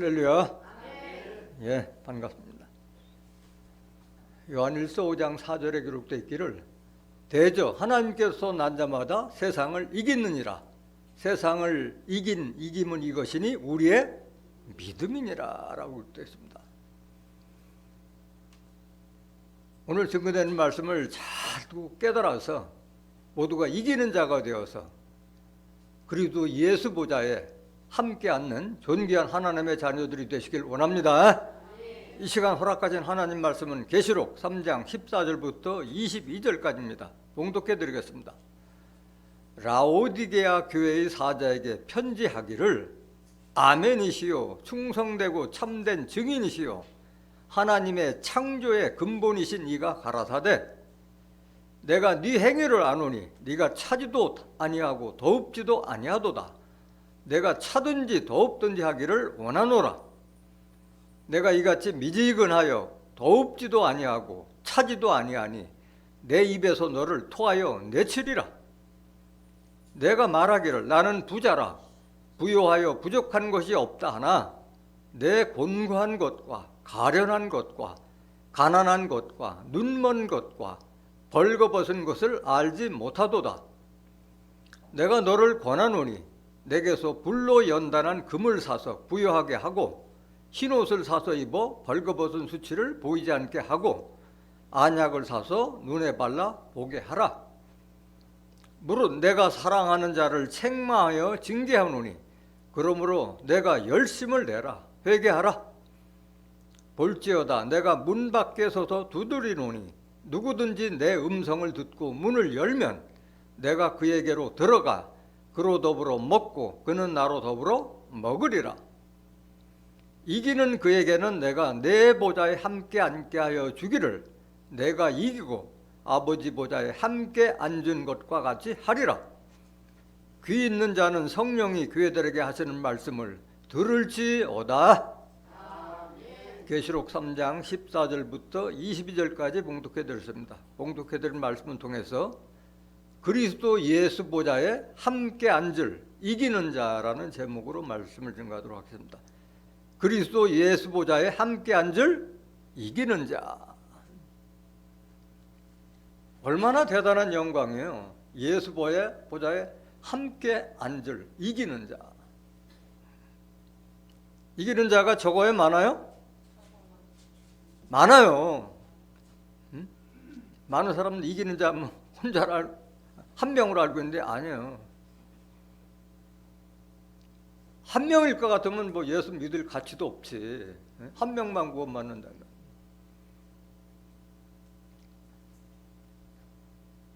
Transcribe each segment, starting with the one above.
할렐루야. 예, 반갑습니다. 요한일서 5장 4절에 기록되어 있기를 대저 하나님께서 난 자마다 세상을 이기느니라. 세상을 이김은 이것이니 우리의 믿음이니라 라고 되어 있습니다. 오늘 증거되는 말씀을 잘 듣고 깨달아서 모두가 이기는 자가 되어서 그리스도 예수 보좌에 함께 앉는 존귀한 하나님의 자녀들이 되시길 원합니다. 이 시간 허락하신 하나님 말씀은 계시록 3장 14절부터 22절까지입니다. 봉독해 드리겠습니다. 라오디게아 교회의 사자에게 편지하기를 아멘이시요 충성되고 참된 증인이시요 하나님의 창조의 근본이신 이가 가라사대 내가 네 행위를 아노니 네가 차지도 아니하고 더웁지도 아니하도다. 내가 차든지 더웁든지 하기를 원하노라. 내가 이같이 미지근하여 더웁지도 아니하고 차지도 아니하니 내 입에서 너를 토하여 내치리라. 내가 말하기를 나는 부자라 부요하여 부족한 것이 없다 하나 내 곤고한 것과 가련한 것과 가난한 것과 눈먼 것과 벌거벗은 것을 알지 못하도다. 내가 너를 권하노니 내게서 불로 연단한 금을 사서 부요하게 하고 흰옷을 사서 입어 벌거벗은 수치를 보이지 않게 하고 안약을 사서 눈에 발라 보게 하라. 무릇 내가 사랑하는 자를 책망하여 징계하노니 그러므로 내가 열심을 내라 회개하라. 볼지어다 내가 문 밖에 서서 두드리노니 누구든지 내 음성을 듣고 문을 열면 내가 그에게로 들어가 그로 더불어 먹고 그는 나로 더불어 먹으리라. 이기는 그에게는 내가 내 보좌에 함께 앉게 하여 주기를 내가 이기고 아버지 보좌에 함께 앉은 것과 같이 하리라. 귀 있는 자는 성령이 교회들에게 하시는 말씀을 들을지어다. 계시록 3장 14절부터 22절까지 봉독해 드렸습니다. 봉독해 드린 말씀을 통해서 그리스도 예수 보좌에 함께 앉을 이기는 자라는 제목으로 말씀을 증거하도록 하겠습니다. 그리스도 예수 보좌에 함께 앉을 이기는 자. 얼마나 대단한 영광이에요. 예수 보좌에 함께 앉을 이기는 자. 이기는 자가 적어요? 많아요? 많아요. 많은 사람은 이기는 자 혼자 한 명으로 알고 있는데 아니에요. 한 명일 것 같으면 뭐 예수 믿을 가치도 없지. 한 명만 구원받는다면.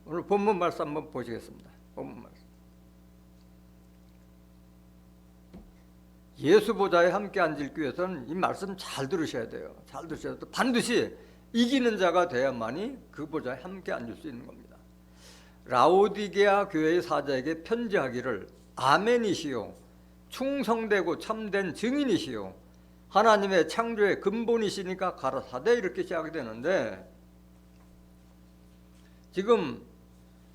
오늘 본문 말씀 한번 보시겠습니다. 본문 말씀. 예수 보좌에 함께 앉기 위해서는 이 말씀 잘 들으셔야 돼요. 잘 들으셔야 돼요. 반드시 이기는 자가 돼야만이 그 보좌에 함께 앉을 수 있는 겁니다. 라오디게아 교회의 사자에게 편지하기를 아멘이시요 충성되고 참된 증인이시요 하나님의 창조의 근본이시니까 가라사대 이렇게 시작이 되는데 지금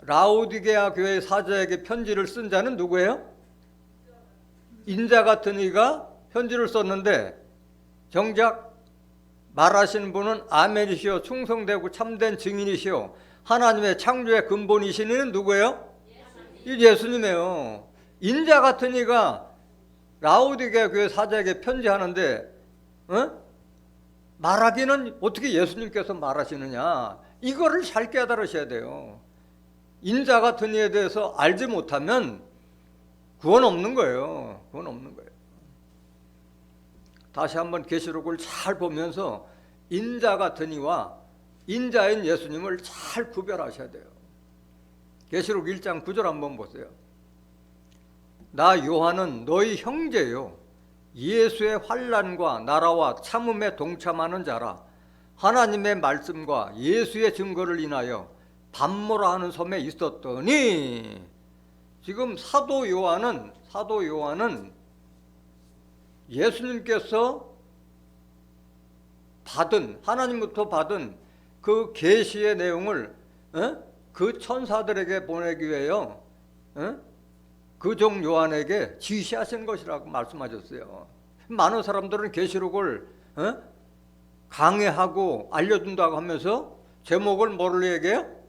라오디게아 교회의 사자에게 편지를 쓴 자는 누구예요? 인자 같은 이가 편지를 썼는데 정작 말하시는 분은 아멘이시요 충성되고 참된 증인이시요 하나님의 창조의 근본이신 이는 누구예요? 예수님이에요. 인자 같은 이가 라오디게아 교회 사자에게 편지하는데 말하기는 어떻게 예수님께서 말하시느냐 이거를 잘 깨달으셔야 돼요. 인자 같은 이에 대해서 알지 못하면 구원 없는 거예요. 구원 없는 거예요. 다시 한번 계시록을 잘 보면서 인자 같은 이와 인자인 예수님을 잘 구별하셔야 돼요. 계시록 1장 9절 한번 보세요. 나 요한은 너희 형제요 예수의 환난과 나라와 참음에 동참하는 자라 하나님의 말씀과 예수의 증거를 인하여 반모라 하는 섬에 있었더니 지금 사도 요한은 예수님께서 하나님부터 받은 그 계시의 내용을 그 천사들에게 보내기 위해요. 그 종 요한에게 지시하신 것이라고 말씀하셨어요. 많은 사람들은 계시록을 강해하고 알려준다고 하면서 제목을 뭐를 얘기해요?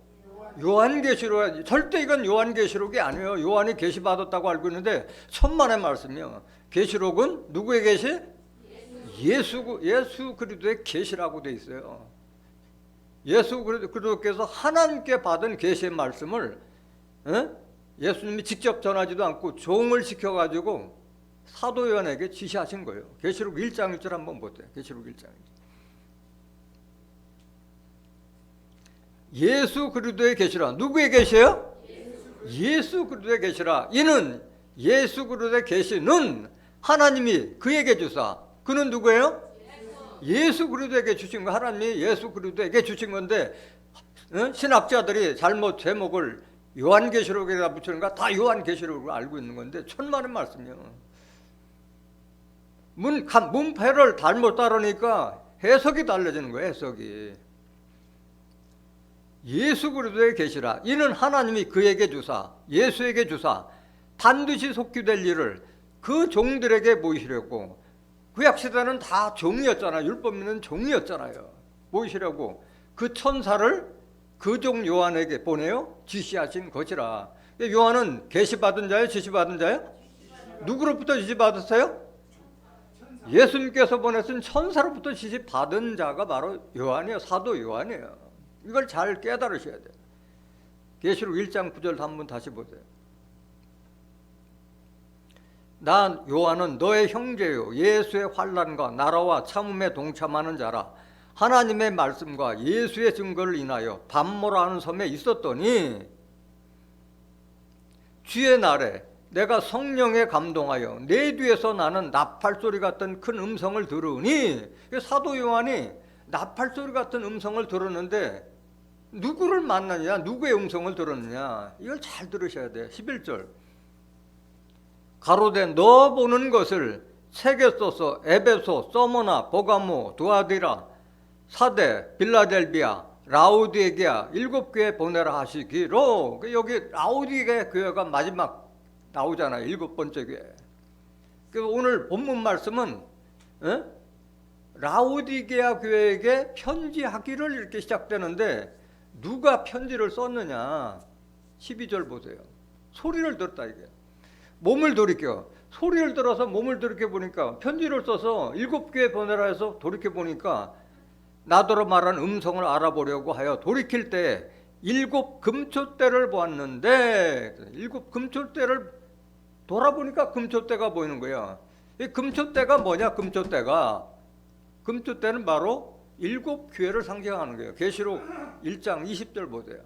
요한계시록. 절대 이건 요한계시록이 아니에요. 요한이 계시 받았다고 알고 있는데 천만의 말씀이요. 계시록은 누구의 계시? 예수 그리스도의 계시라고 돼 있어요. 예수 그리스도께서 하나님께 받은 계시의 말씀을 예수님이 직접 전하지도 않고 종을 시켜가지고 사도 요한에게 지시하신 거예요. 계시록 1장 1절 한번 보세요. 계시록 1장 1절. 예수 그리스도의 계시라. 누구의 계시예요? 예수 그리스도의 계시라. 이는 예수 그리스도의 계시는 하나님이 그에게 주사. 그는 누구예요? 예수 그리스도에게 주신 거. 하나님이 예수 그리스도에게 주신 건데 신학자들이 잘못 제목을 요한계시록에다 붙이는가? 다 요한계시록으로 알고 있는 건데 천만의 말씀이요. 문패를 잘못 따르니까 해석이 달라지는 거예요. 해석이. 예수 그리스도의 계시라. 이는 하나님이 그에게 주사, 예수에게 주사 반드시 속기될 일을 그 종들에게 보이시려고. 구약시대는 다 종이었잖아요. 율법 믿는 종이었잖아요. 보이시려고 그 천사를 그 종 요한에게 보내요 지시하신 것이라. 요한은 계시받은 자예요? 지시받은 자예요? 누구로부터 지시받았어요? 예수님께서 보내신 천사로부터 지시받은 자가 바로 요한이에요. 사도 요한이에요. 이걸 잘 깨달으셔야 돼요. 계시록 1장 9절 한번 다시 보세요. 나 요한은 너의 형제요 예수의 환난과 나라와 참음에 동참하는 자라. 하나님의 말씀과 예수의 증거를 인하여 밤모라는 섬에 있었더니 주의 날에 내가 성령에 감동하여 내 뒤에서 나는 나팔소리 같은 큰 음성을 들으니. 사도 요한이 나팔소리 같은 음성을 들었는데 누구를 만나냐? 누구의 음성을 들었느냐? 이걸 잘 들으셔야 돼요. 11절. 가로되 너 보는 것을 책에 써서 에베소, 서머나, 보가모, 두아디라, 사대, 빌라델비아, 라우디게아 7교회 보내라 하시기로. 여기 라우디게 교회가 마지막 나오잖아요. 7번째 교회. 그래서 오늘 본문 말씀은 라우디게아 교회에게 편지하기를 이렇게 시작되는데 누가 편지를 썼느냐? 12절 보세요. 소리를 들었다 이게. 몸을 돌이켜. 소리를 들어서 몸을 돌이켜 보니까 편지를 써서 7교회 보내라 해서 돌이켜 보니까 나더러 말한 음성을 알아보려고 하여 돌이킬 때 7 금초대를 보았는데 7 금초대를 돌아보니까 금초대가 보이는 거예요. 이 금초대가 뭐냐? 금초대는 바로 7교회를 상징하는 거예요. 계시록 1장 20절 보세요.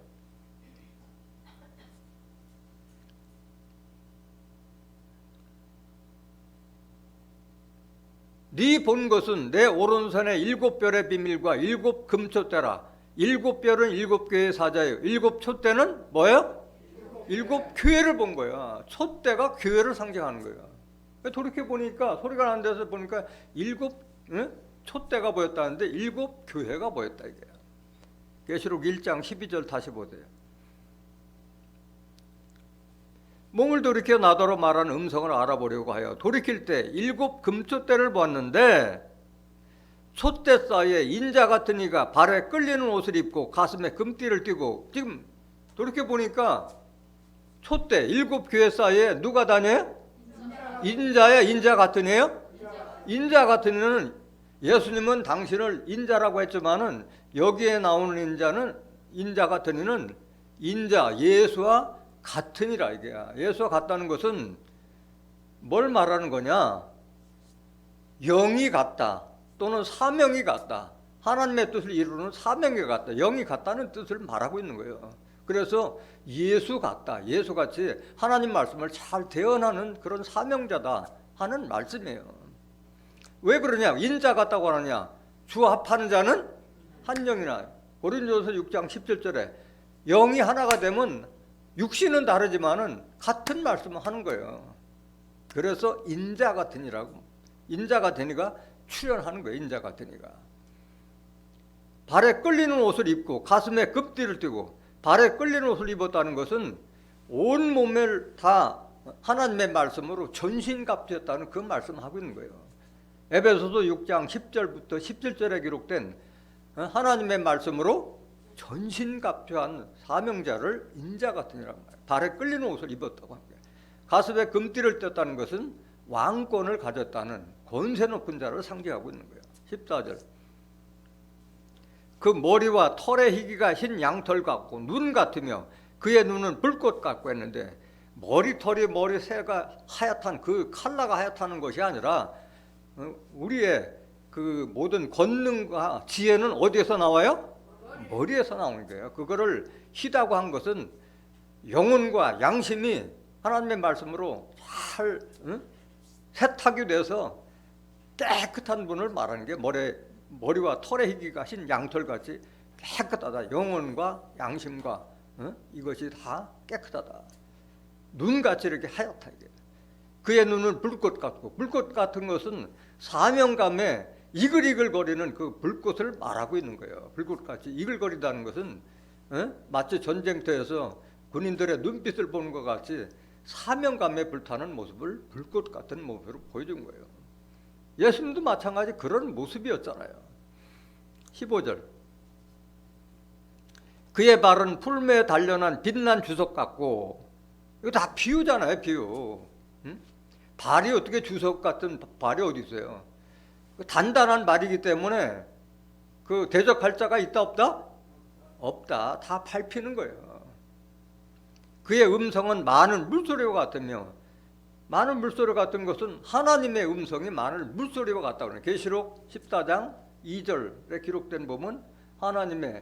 네 본 것은 내 오른손의 7별의 비밀과 7 금초대라. 7별은 7교회의 사자예요. 7 촛대는 뭐예요? 7교회를 본 거야. 촛대가 교회를 상징하는 거예요. 돌이켜 보니까 소리가 나는 데서 보니까 7 촛대가 보였다는데 7교회가 보였다 이게. 계시록 1장 12절 다시 보세요. 몸을 돌이켜 나더러 말한 음성을 알아보려고 하여 돌이킬 때 7 금초대를 보았는데 촛대 사이에 인자 같은 이가 발에 끌리는 옷을 입고 가슴에 금띠를 띠고. 지금 돌이켜 보니까 촛대 7교회 사이에 누가 다녀요? 인자야. 인자 같은 이에요? 인자 같은 이는 예수님은 당신을 인자라고 했지만은 여기에 나오는 인자는 인자 같은 이는 인자 예수와 같으니라 이게야. 예수와 같다는 것은 뭘 말하는 거냐? 영이 같다 또는 사명이 같다. 하나님의 뜻을 이루는 사명이 같다. 영이 같다는 뜻을 말하고 있는 거예요. 그래서 예수 같다. 예수같이 하나님 말씀을 잘 대언하는 그런 사명자다 하는 말씀이에요. 왜 그러냐? 인자 같다고 하느냐? 주 합하는 자는 한 영이나. 고린도서 6장 17절에 영이 하나가 되면 육신은 다르지만은 같은 말씀을 하는 거예요. 그래서 인자 같으니라고. 인자 같으니가 출현하는 거예요. 인자 같으니가. 발에 끌리는 옷을 입고 가슴에 금띠를 띠고. 발에 끌리는 옷을 입었다는 것은 온 몸을 다 하나님의 말씀으로 전신갑주했다는 그 말씀을 하고 있는 거예요. 에베소서 6장 10절부터 17절에 기록된 하나님의 말씀으로 전신갑주한 사명자를 인자 같은 이란 말이에요. 발에 끌리는 옷을 입었다고 합니다. 가슴에 금띠를 떴다는 것은 왕권을 가졌다는 권세 높은 자를 상징하고 있는 거예요. 14절. 그 머리와 털의 희기가 흰 양털 같고 눈 같으며 그의 눈은 불꽃 같고 했는데 머리털이 머리새가 하얗단 그 칼라가 하얗다는 것이 아니라 우리의 그 모든 권능과 지혜는 어디에서 나와요? 머리에서 나오는 거예요. 그거를 희다고 한 것은 영혼과 양심이 하나님의 말씀으로 잘 세탁이 돼서 깨끗한 분을 말하는 게 머리와 털의 희기가 흰 양털같이 깨끗하다. 영혼과 양심과 이것이 다 깨끗하다. 눈같이 이렇게 하얗다. 이게. 그의 눈은 불꽃 같고 불꽃 같은 것은 사명감에 이글이글거리는 그 불꽃을 말하고 있는 거예요. 불꽃같이 이글거리다는 것은 마치 전쟁터에서 군인들의 눈빛을 보는 것 같이 사명감에 불타는 모습을 불꽃 같은 모습으로 보여준 거예요. 예수님도 마찬가지 그런 모습이었잖아요. 15절. 그의 발은 풀매에 단련한 빛난 주석 같고, 이거 다 비유잖아요. 비유. 발이 어떻게 주석 같은 발이 어디 있어요? 단단한 발이기 때문에 그 대적할 자가 있다 없다? 없다. 다 밟히는 거예요. 그의 음성은 많은 물소리와 같으며, 많은 물소리 같은 것은 하나님의 음성이 많은 물소리와 같다고 그래요. 계시록 14장 2절에 기록된 보면 하나님의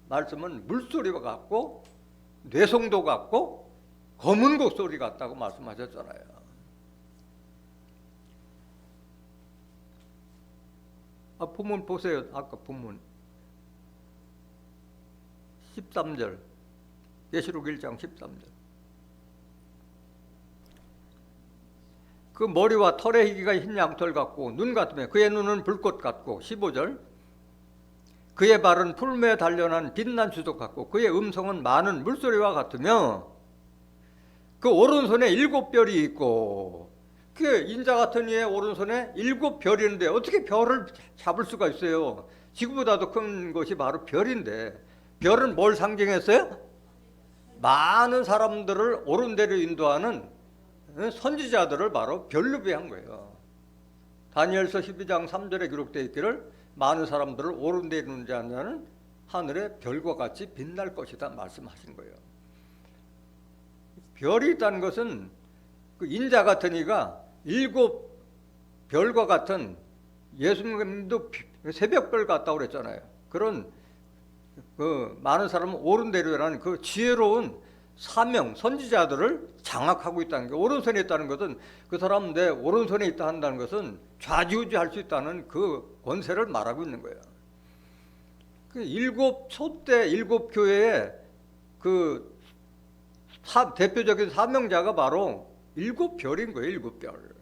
말씀은 물소리와 같고 뇌성도 같고 검은 곡소리 같다고 말씀하셨잖아요. 본문 보세요. 아까 본문 13절 계시록 1장 13절. 그 머리와 털의 희기가 흰 양털 같고 눈 같으며 그의 눈은 불꽃 같고 15절. 그의 발은 풀매에 단련한 빛난 주석 같고 그의 음성은 많은 물소리와 같으며 그 오른손에 7별이 있고 그 인자 같은 이의 오른손에 7별인데 어떻게 별을 잡을 수가 있어요? 지구보다도 큰 것이 바로 별인데 별은 뭘 상징했어요? 많은 사람들을 옳은 데로 인도하는 선지자들을 바로 별로 비한 거예요. 다니엘서 12장 3절에 기록되어 있기를 많은 사람들을 옳은 데로 인도하는 자는 하늘의 별과 같이 빛날 것이다 말씀하신 거예요. 별이 있다는 것은 그 인자 같은 이가 7별과 같은 예수님도 새벽별 같다고 그랬잖아요. 그런 그 많은 사람은 옳은 대로라는 그 지혜로운 사명 선지자들을 장악하고 있다는 게 오른손에 있다는 것은 그 사람 내 오른손에 있다 한다는 것은 좌지우지할 수 있다는 그 권세를 말하고 있는 거예요. 그 초대 7교회의 그 대표적인 사명자가 바로 7별인 거예요. 7별.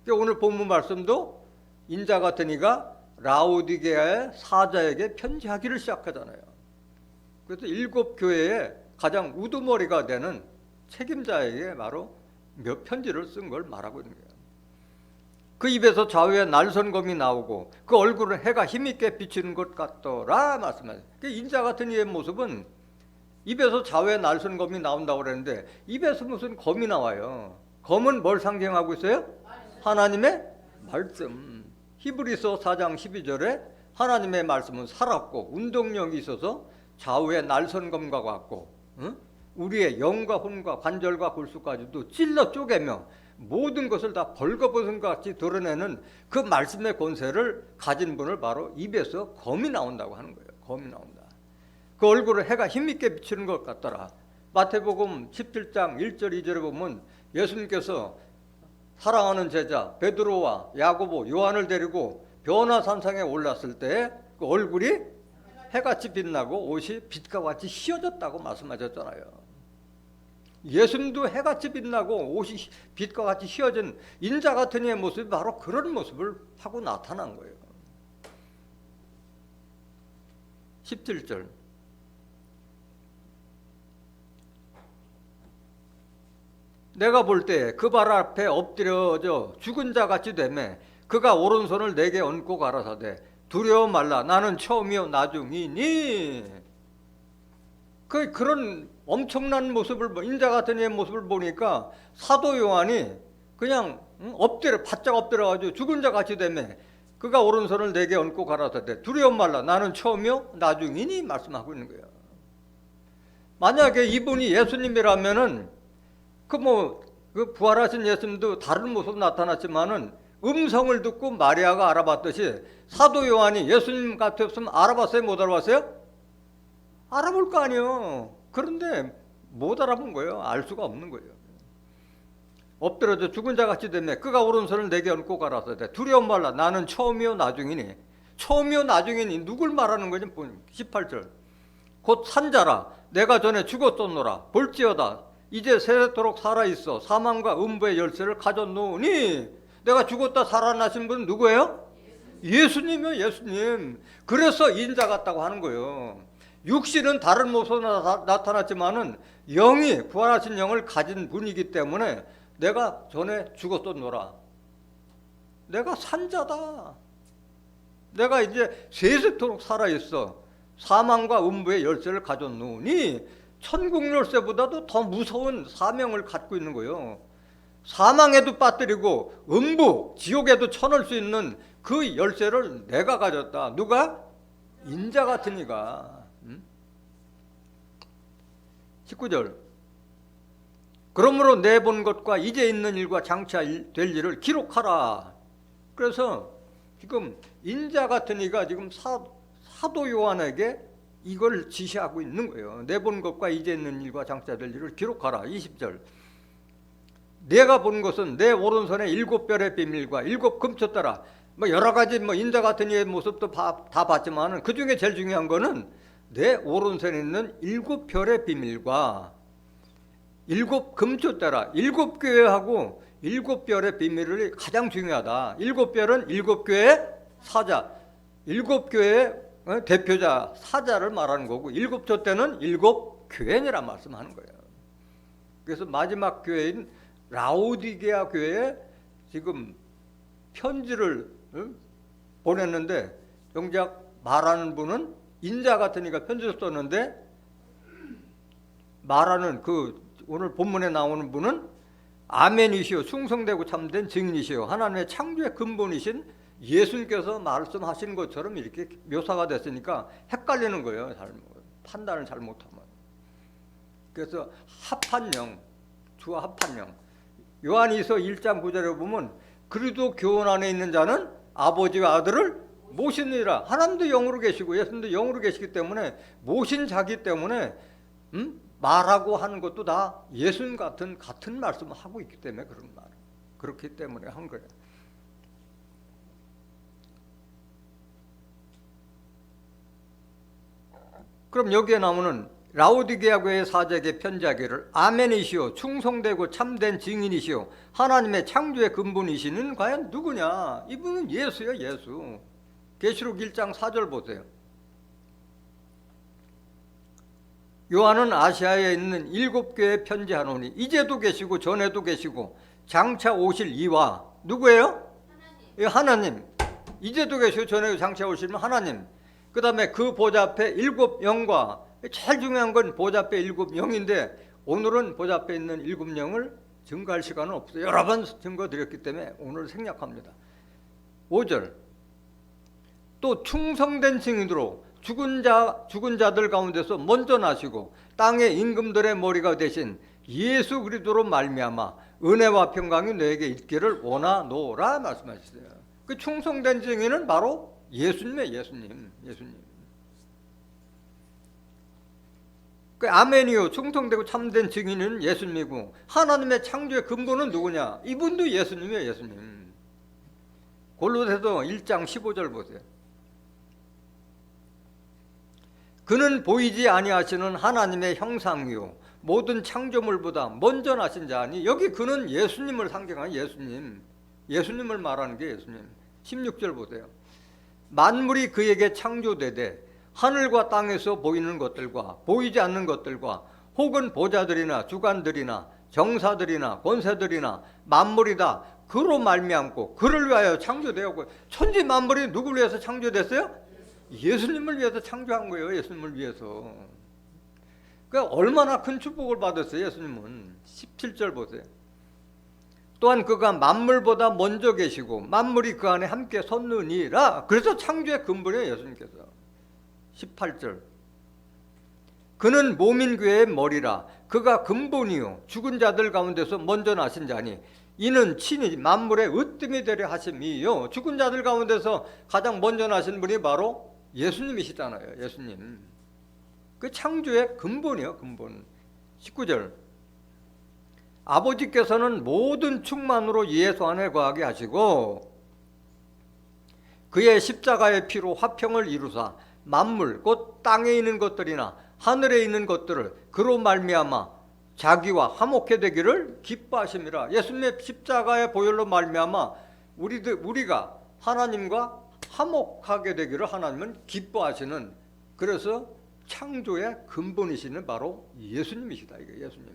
그러니까 오늘 본문 말씀도 인자 같은 이가 라오디게아의 사자에게 편지하기를 시작하잖아요. 그래서 7교회의 가장 우두머리가 되는 책임자에게 바로 몇 편지를 쓴 걸 말하고 있는 거예요. 그 입에서 좌우에 날선검이 나오고 그 얼굴은 해가 힘있게 비치는 것 같더라 말씀하세요. 인자 같은 이의 모습은 입에서 좌우에 날선검이 나온다고 그랬는데 입에서 무슨 검이 나와요. 검은 뭘 상징하고 있어요? 하나님의 말씀. 히브리서 4장 12절에 하나님의 말씀은 살았고 운동력이 있어서 좌우에 날선검과 같고 우리의 영과 혼과 관절과 골수까지도 찔러 쪼개며 모든 것을 다 벌거벗은 것 같이 드러내는 그 말씀의 권세를 가진 분을 바로 입에서 검이 나온다고 하는 거예요. 검이 나온다. 그 얼굴을 해가 힘있게 비치는 것 같더라. 마태복음 17장 1절 2절에 보면 예수님께서 사랑하는 제자 베드로와 야고보 요한을 데리고 변화산상에 올랐을 때 그 얼굴이 해같이 빛나고 옷이 빛과 같이 휘어졌다고 말씀하셨잖아요. 예수님도 해같이 빛나고 옷이 빛과 같이 휘어진 인자 같은 이의 모습이 바로 그런 모습을 하고 나타난 거예요. 17절. 내가 볼 때 그 발 앞에 엎드려져 죽은 자 같이 되매 그가 오른손을 내게 얹고 가라사대 두려워 말라 나는 처음이요 나중이니. 그런 엄청난 모습을, 인자 같은 이의 모습을 보니까 사도 요한이 그냥 바짝 엎드려가지고 죽은 자 같이 되며 그가 오른손을 내게 얹고 가라사대 두려워 말라 나는 처음이요 나중이니 말씀하고 있는 거예요. 만약에 이분이 예수님이라면은 그 부활하신 예수님도 다른 모습 나타났지만은 음성을 듣고 마리아가 알아봤듯이 사도 요한이 예수님 같았으면 알아봤어요? 못 알아봤어요? 알아볼 거 아니에요. 그런데 못 알아본 거예요. 알 수가 없는 거예요. 엎드려져 죽은 자 같이 되며 그가 오른손을 내게 얹고 가라사대 두려워 말라 나는 처음이요 나중이니. 처음이요 나중이니 누굴 말하는 거지? 18절 곧 산자라 내가 전에 죽었었노라 볼지어다 이제 세세토록 살아있어 사망과 음부의 열쇠를 가졌노니. 내가 죽었다 살아나신 분은 누구예요? 예수님이요 예수님. 그래서 인자 같다고 하는 거예요. 육신은 다른 모습으로 나타났지만은 영이 부활하신 영을 가진 분이기 때문에 내가 전에 죽었었노라. 내가 산자다. 내가 이제 세세토록 살아있어. 사망과 음부의 열쇠를 가졌노니. 천국 열쇠보다도 더 무서운 사명을 갖고 있는 거예요. 사망에도 빠뜨리고 음부, 지옥에도 쳐넣을 수 있는 그 열쇠를 내가 가졌다. 누가? 인자 같은 이가. 19절 그러므로 내본 것과 이제 있는 일과 장차 될 일을 기록하라. 그래서 지금 인자 같은 이가 지금 사도 요한에게 이걸 지시하고 있는 거예요. 내본 것과 이제 있는 일과 장차 될 일을 기록하라. 20절 내가 본 것은 내 오른손에 7별의 비밀과 7 금초따라. 여러 가지 인자 같은 이의 모습도 다 봤지만 그 중에 제일 중요한 거는 내 오른손에 있는 7별의 비밀과 7 금초따라. 7교회하고 7별의 비밀이 가장 중요하다. 7별은 7교회의 사자, 7교회의 대표자 사자를 말하는 거고 7조 때는 7교회니라 말씀하는 거예요. 그래서 마지막 교회인 라오디게아 교회에 지금 편지를 보냈는데 정작 말하는 분은 인자 같은 이가 편지를 썼는데 말하는 오늘 본문에 나오는 분은 아멘이시오 충성되고 참된 증인이시오 하나님의 창조의 근본이신 예수님께서 말씀하신 것처럼 이렇게 묘사가 됐으니까 헷갈리는 거예요. 판단을 잘못하면. 그래서 합한 영, 주와 합한 영. 요한이서 1장 9절에 보면 그리도 교원 안에 있는 자는 아버지와 아들을 모시느니라. 하나님도 영으로 계시고 예수님도 영으로 계시기 때문에 모신 자기 때문에 말하고 하는 것도 다 예수님 같은 말씀을 하고 있기 때문에 그런 말. 그렇기 때문에 한 거예요. 그럼 여기에 나오는 라오디게아 교회 사제에게 편지하기를 아멘이시오 충성되고 참된 증인이시오 하나님의 창조의 근본이시는 과연 누구냐? 이분은 예수예요. 예수. 계시록 1장 4절 보세요. 요한은 아시아에 있는 7교회에 편지하노니 이제도 계시고 전에도 계시고 장차 오실 이와 누구예요? 하나님. 이제도 계시고 전에도 장차 오시면 하나님. 그 다음에 그 보좌 앞에 7 영과 제일 중요한 건 보좌 앞에 7 영인데 오늘은 보좌 앞에 있는 7 영을 증거할 시간은 없어요. 여러 번 증거드렸기 때문에 오늘 생략합니다. 5절 또 충성된 증인으로 죽은 자들 가운데서 먼저 나시고 땅의 임금들의 머리가 되신 예수 그리스도로 말미암아 은혜와 평강이 너에게 있기를 원하노라 말씀하셨어요. 그 충성된 증인은 바로 예수님이에요. 예수님. 그 아멘이요 충성되고 참된 증인은 예수님이고 하나님의 창조의 근본은 누구냐? 이분도 예수님이에요. 예수님. 골로새서 1장 15절 보세요. 그는 보이지 아니하시는 하나님의 형상이요 모든 창조물보다 먼저 나신 자니. 여기 그는 예수님을 상징하는 예수님을 말하는 게 예수님. 16절 보세요. 만물이 그에게 창조되되 하늘과 땅에서 보이는 것들과 보이지 않는 것들과 혹은 보좌들이나 주관들이나 정사들이나 권세들이나 만물이 다 그로 말미암고 그를 위하여 창조되었고, 천지 만물이 누구를 위해서 창조됐어요? 예수님을 위해서 창조한 거예요. 예수님을 위해서. 그러니까 얼마나 큰 축복을 받았어요. 예수님은. 17절 보세요. 또한 그가 만물보다 먼저 계시고 만물이 그 안에 함께 섰느니라. 그래서 창조의 근본이에요. 예수님께서. 18절. 그는 몸인 교회의 머리라. 그가 근본이요 죽은 자들 가운데서 먼저 나신 자니 이는 친히 만물의 으뜸이 되려 하심이요. 죽은 자들 가운데서 가장 먼저 나신 분이 바로 예수님이시잖아요. 예수님. 그 창조의 근본이요. 근본. 19절. 아버지께서는 모든 충만으로 예수 안에 거하게 하시고 그의 십자가의 피로 화평을 이루사 만물 곧 땅에 있는 것들이나 하늘에 있는 것들을 그로 말미암아 자기와 화목해 되기를 기뻐하심이라. 예수님의 십자가의 보혈로 말미암아 우리가 하나님과 화목하게 되기를 하나님은 기뻐하시는, 그래서 창조의 근본이시는 바로 예수님이시다. 이게 예수님.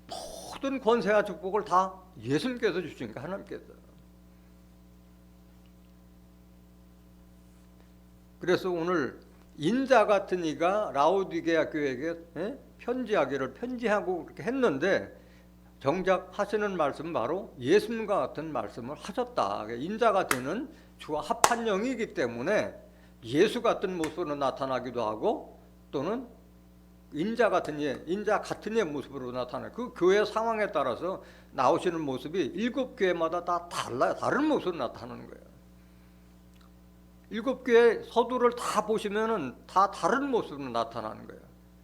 모든 권세와 축복을 다 예수님께서 주시니까, 하나님께서. 그래서 오늘 인자 같은 이가 라오디게아 교회에게 편지하기를 편지하고 그렇게 했는데 정작 하시는 말씀은 바로 예수님과 같은 말씀을 하셨다. 인자 같은 이는 주와 합한 영이기 때문에 예수 같은 모습으로 나타나기도 하고 또는 인자 같은 이의 모습으로 나타나요. 그 교회 상황에 따라서 나오시는 모습이 7교회마다 다 달라요. 다른 모습으로 나타나는 거예요. 7교회 서두를 다 보시면은 다 다른 모습으로 나타나는 거예요.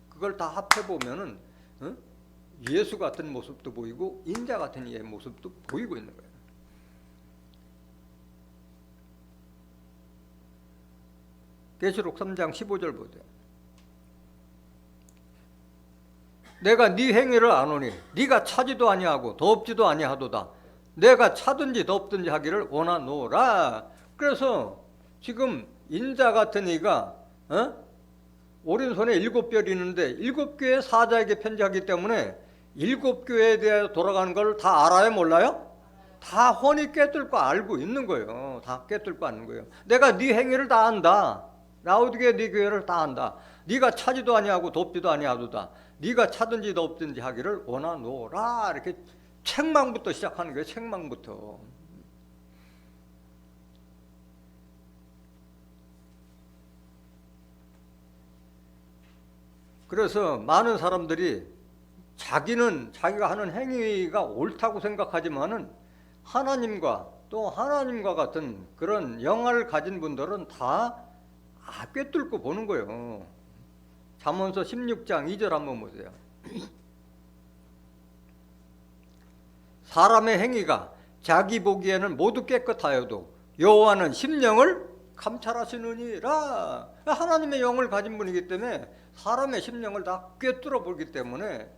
그걸 다 합해 보면은 예수 같은 모습도 보이고 인자 같은 이의 모습도 보이고 있는 거예요. 계시록 3장 15절 보세요. 내가 네 행위를 아노니 네가 차지도 아니하고 덥지도 아니하도다. 내가 차든지 덥든지 하기를 원하노라. 그래서 지금 인자 같은 이가 오른손에 7별이 있는데 7교회 사자에게 편지하기 때문에 7교회에 대해 돌아가는 걸 다 알아요? 몰라요? 다 훤히 꿰뚫고 알고 있는 거예요. 다 꿰뚫고 아는 거예요. 내가 네 행위를 다 안다. 라오디게 네 교회를 다 안다. 네가 차지도 아니하고 덥지도 아니하도다. 네가 차든지 덥든지 하기를 원하노라. 이렇게 책망부터 시작하는 거예요. 책망부터. 그래서 많은 사람들이 자기가 하는 행위가 옳다고 생각하지만은 하나님과 또 하나님과 같은 그런 영화를 가진 분들은 다 꿰뚫고 보는 거예요. 잠언서 16장 2절 한번 보세요. 사람의 행위가 자기 보기에는 모두 깨끗하여도 여호와는 심령을 감찰하시느니라. 하나님의 영을 가진 분이기 때문에 사람의 심령을 다 꿰뚫어 보기 때문에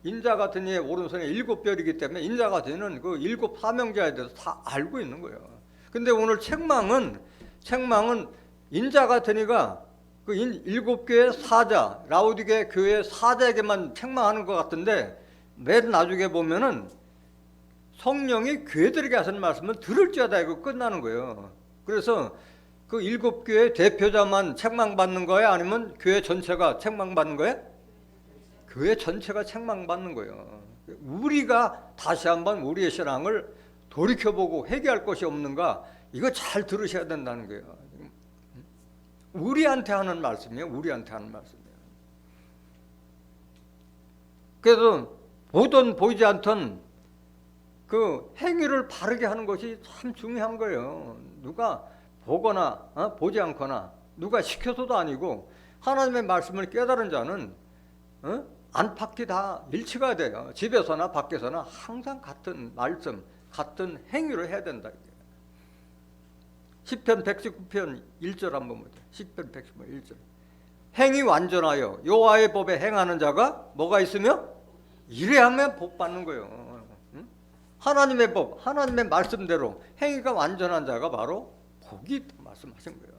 인자 같은 이의 오른손에 7별이기 때문에 인자 같은 이는 그 7 사명자에 대해서 다 알고 있는 거예요. 근데 오늘 책망은 인자 같은 이가 그 7교회 사자, 라오디게 교회 사자에게만 책망하는 것 같은데 맨 나중에 보면은 성령이 교회들에게 하시는 말씀은 들을지어다 이거 끝나는 거예요. 그래서 그 7교회 대표자만 책망받는 거예요? 아니면 교회 전체가 책망받는 거예요? 교회 전체가 책망받는 거예요. 우리가 다시 한번 우리의 신앙을 돌이켜보고 회개할 것이 없는가, 이거 잘 들으셔야 된다는 거예요. 우리한테 하는 말씀이에요. 우리한테 하는 말씀이에요. 그래서 보든 보이지 않던 그 행위를 바르게 하는 것이 참 중요한 거예요. 누가 보거나 보지 않거나 누가 시켜서도 아니고 하나님의 말씀을 깨달은 자는 안팎이 다 일치가 돼요. 집에서나 밖에서나 항상 같은 말씀, 같은 행위를 해야 된다. 시편 119편 1절 한번 보죠. 시편 119편 1절. 행위 완전하여 여호와의 법에 행하는 자가 뭐가 있으며 이래야만 복 받는 거예요. 하나님의 법, 하나님의 말씀대로 행위가 완전한 자가 바로 복이 있다고 말씀하신 거예요.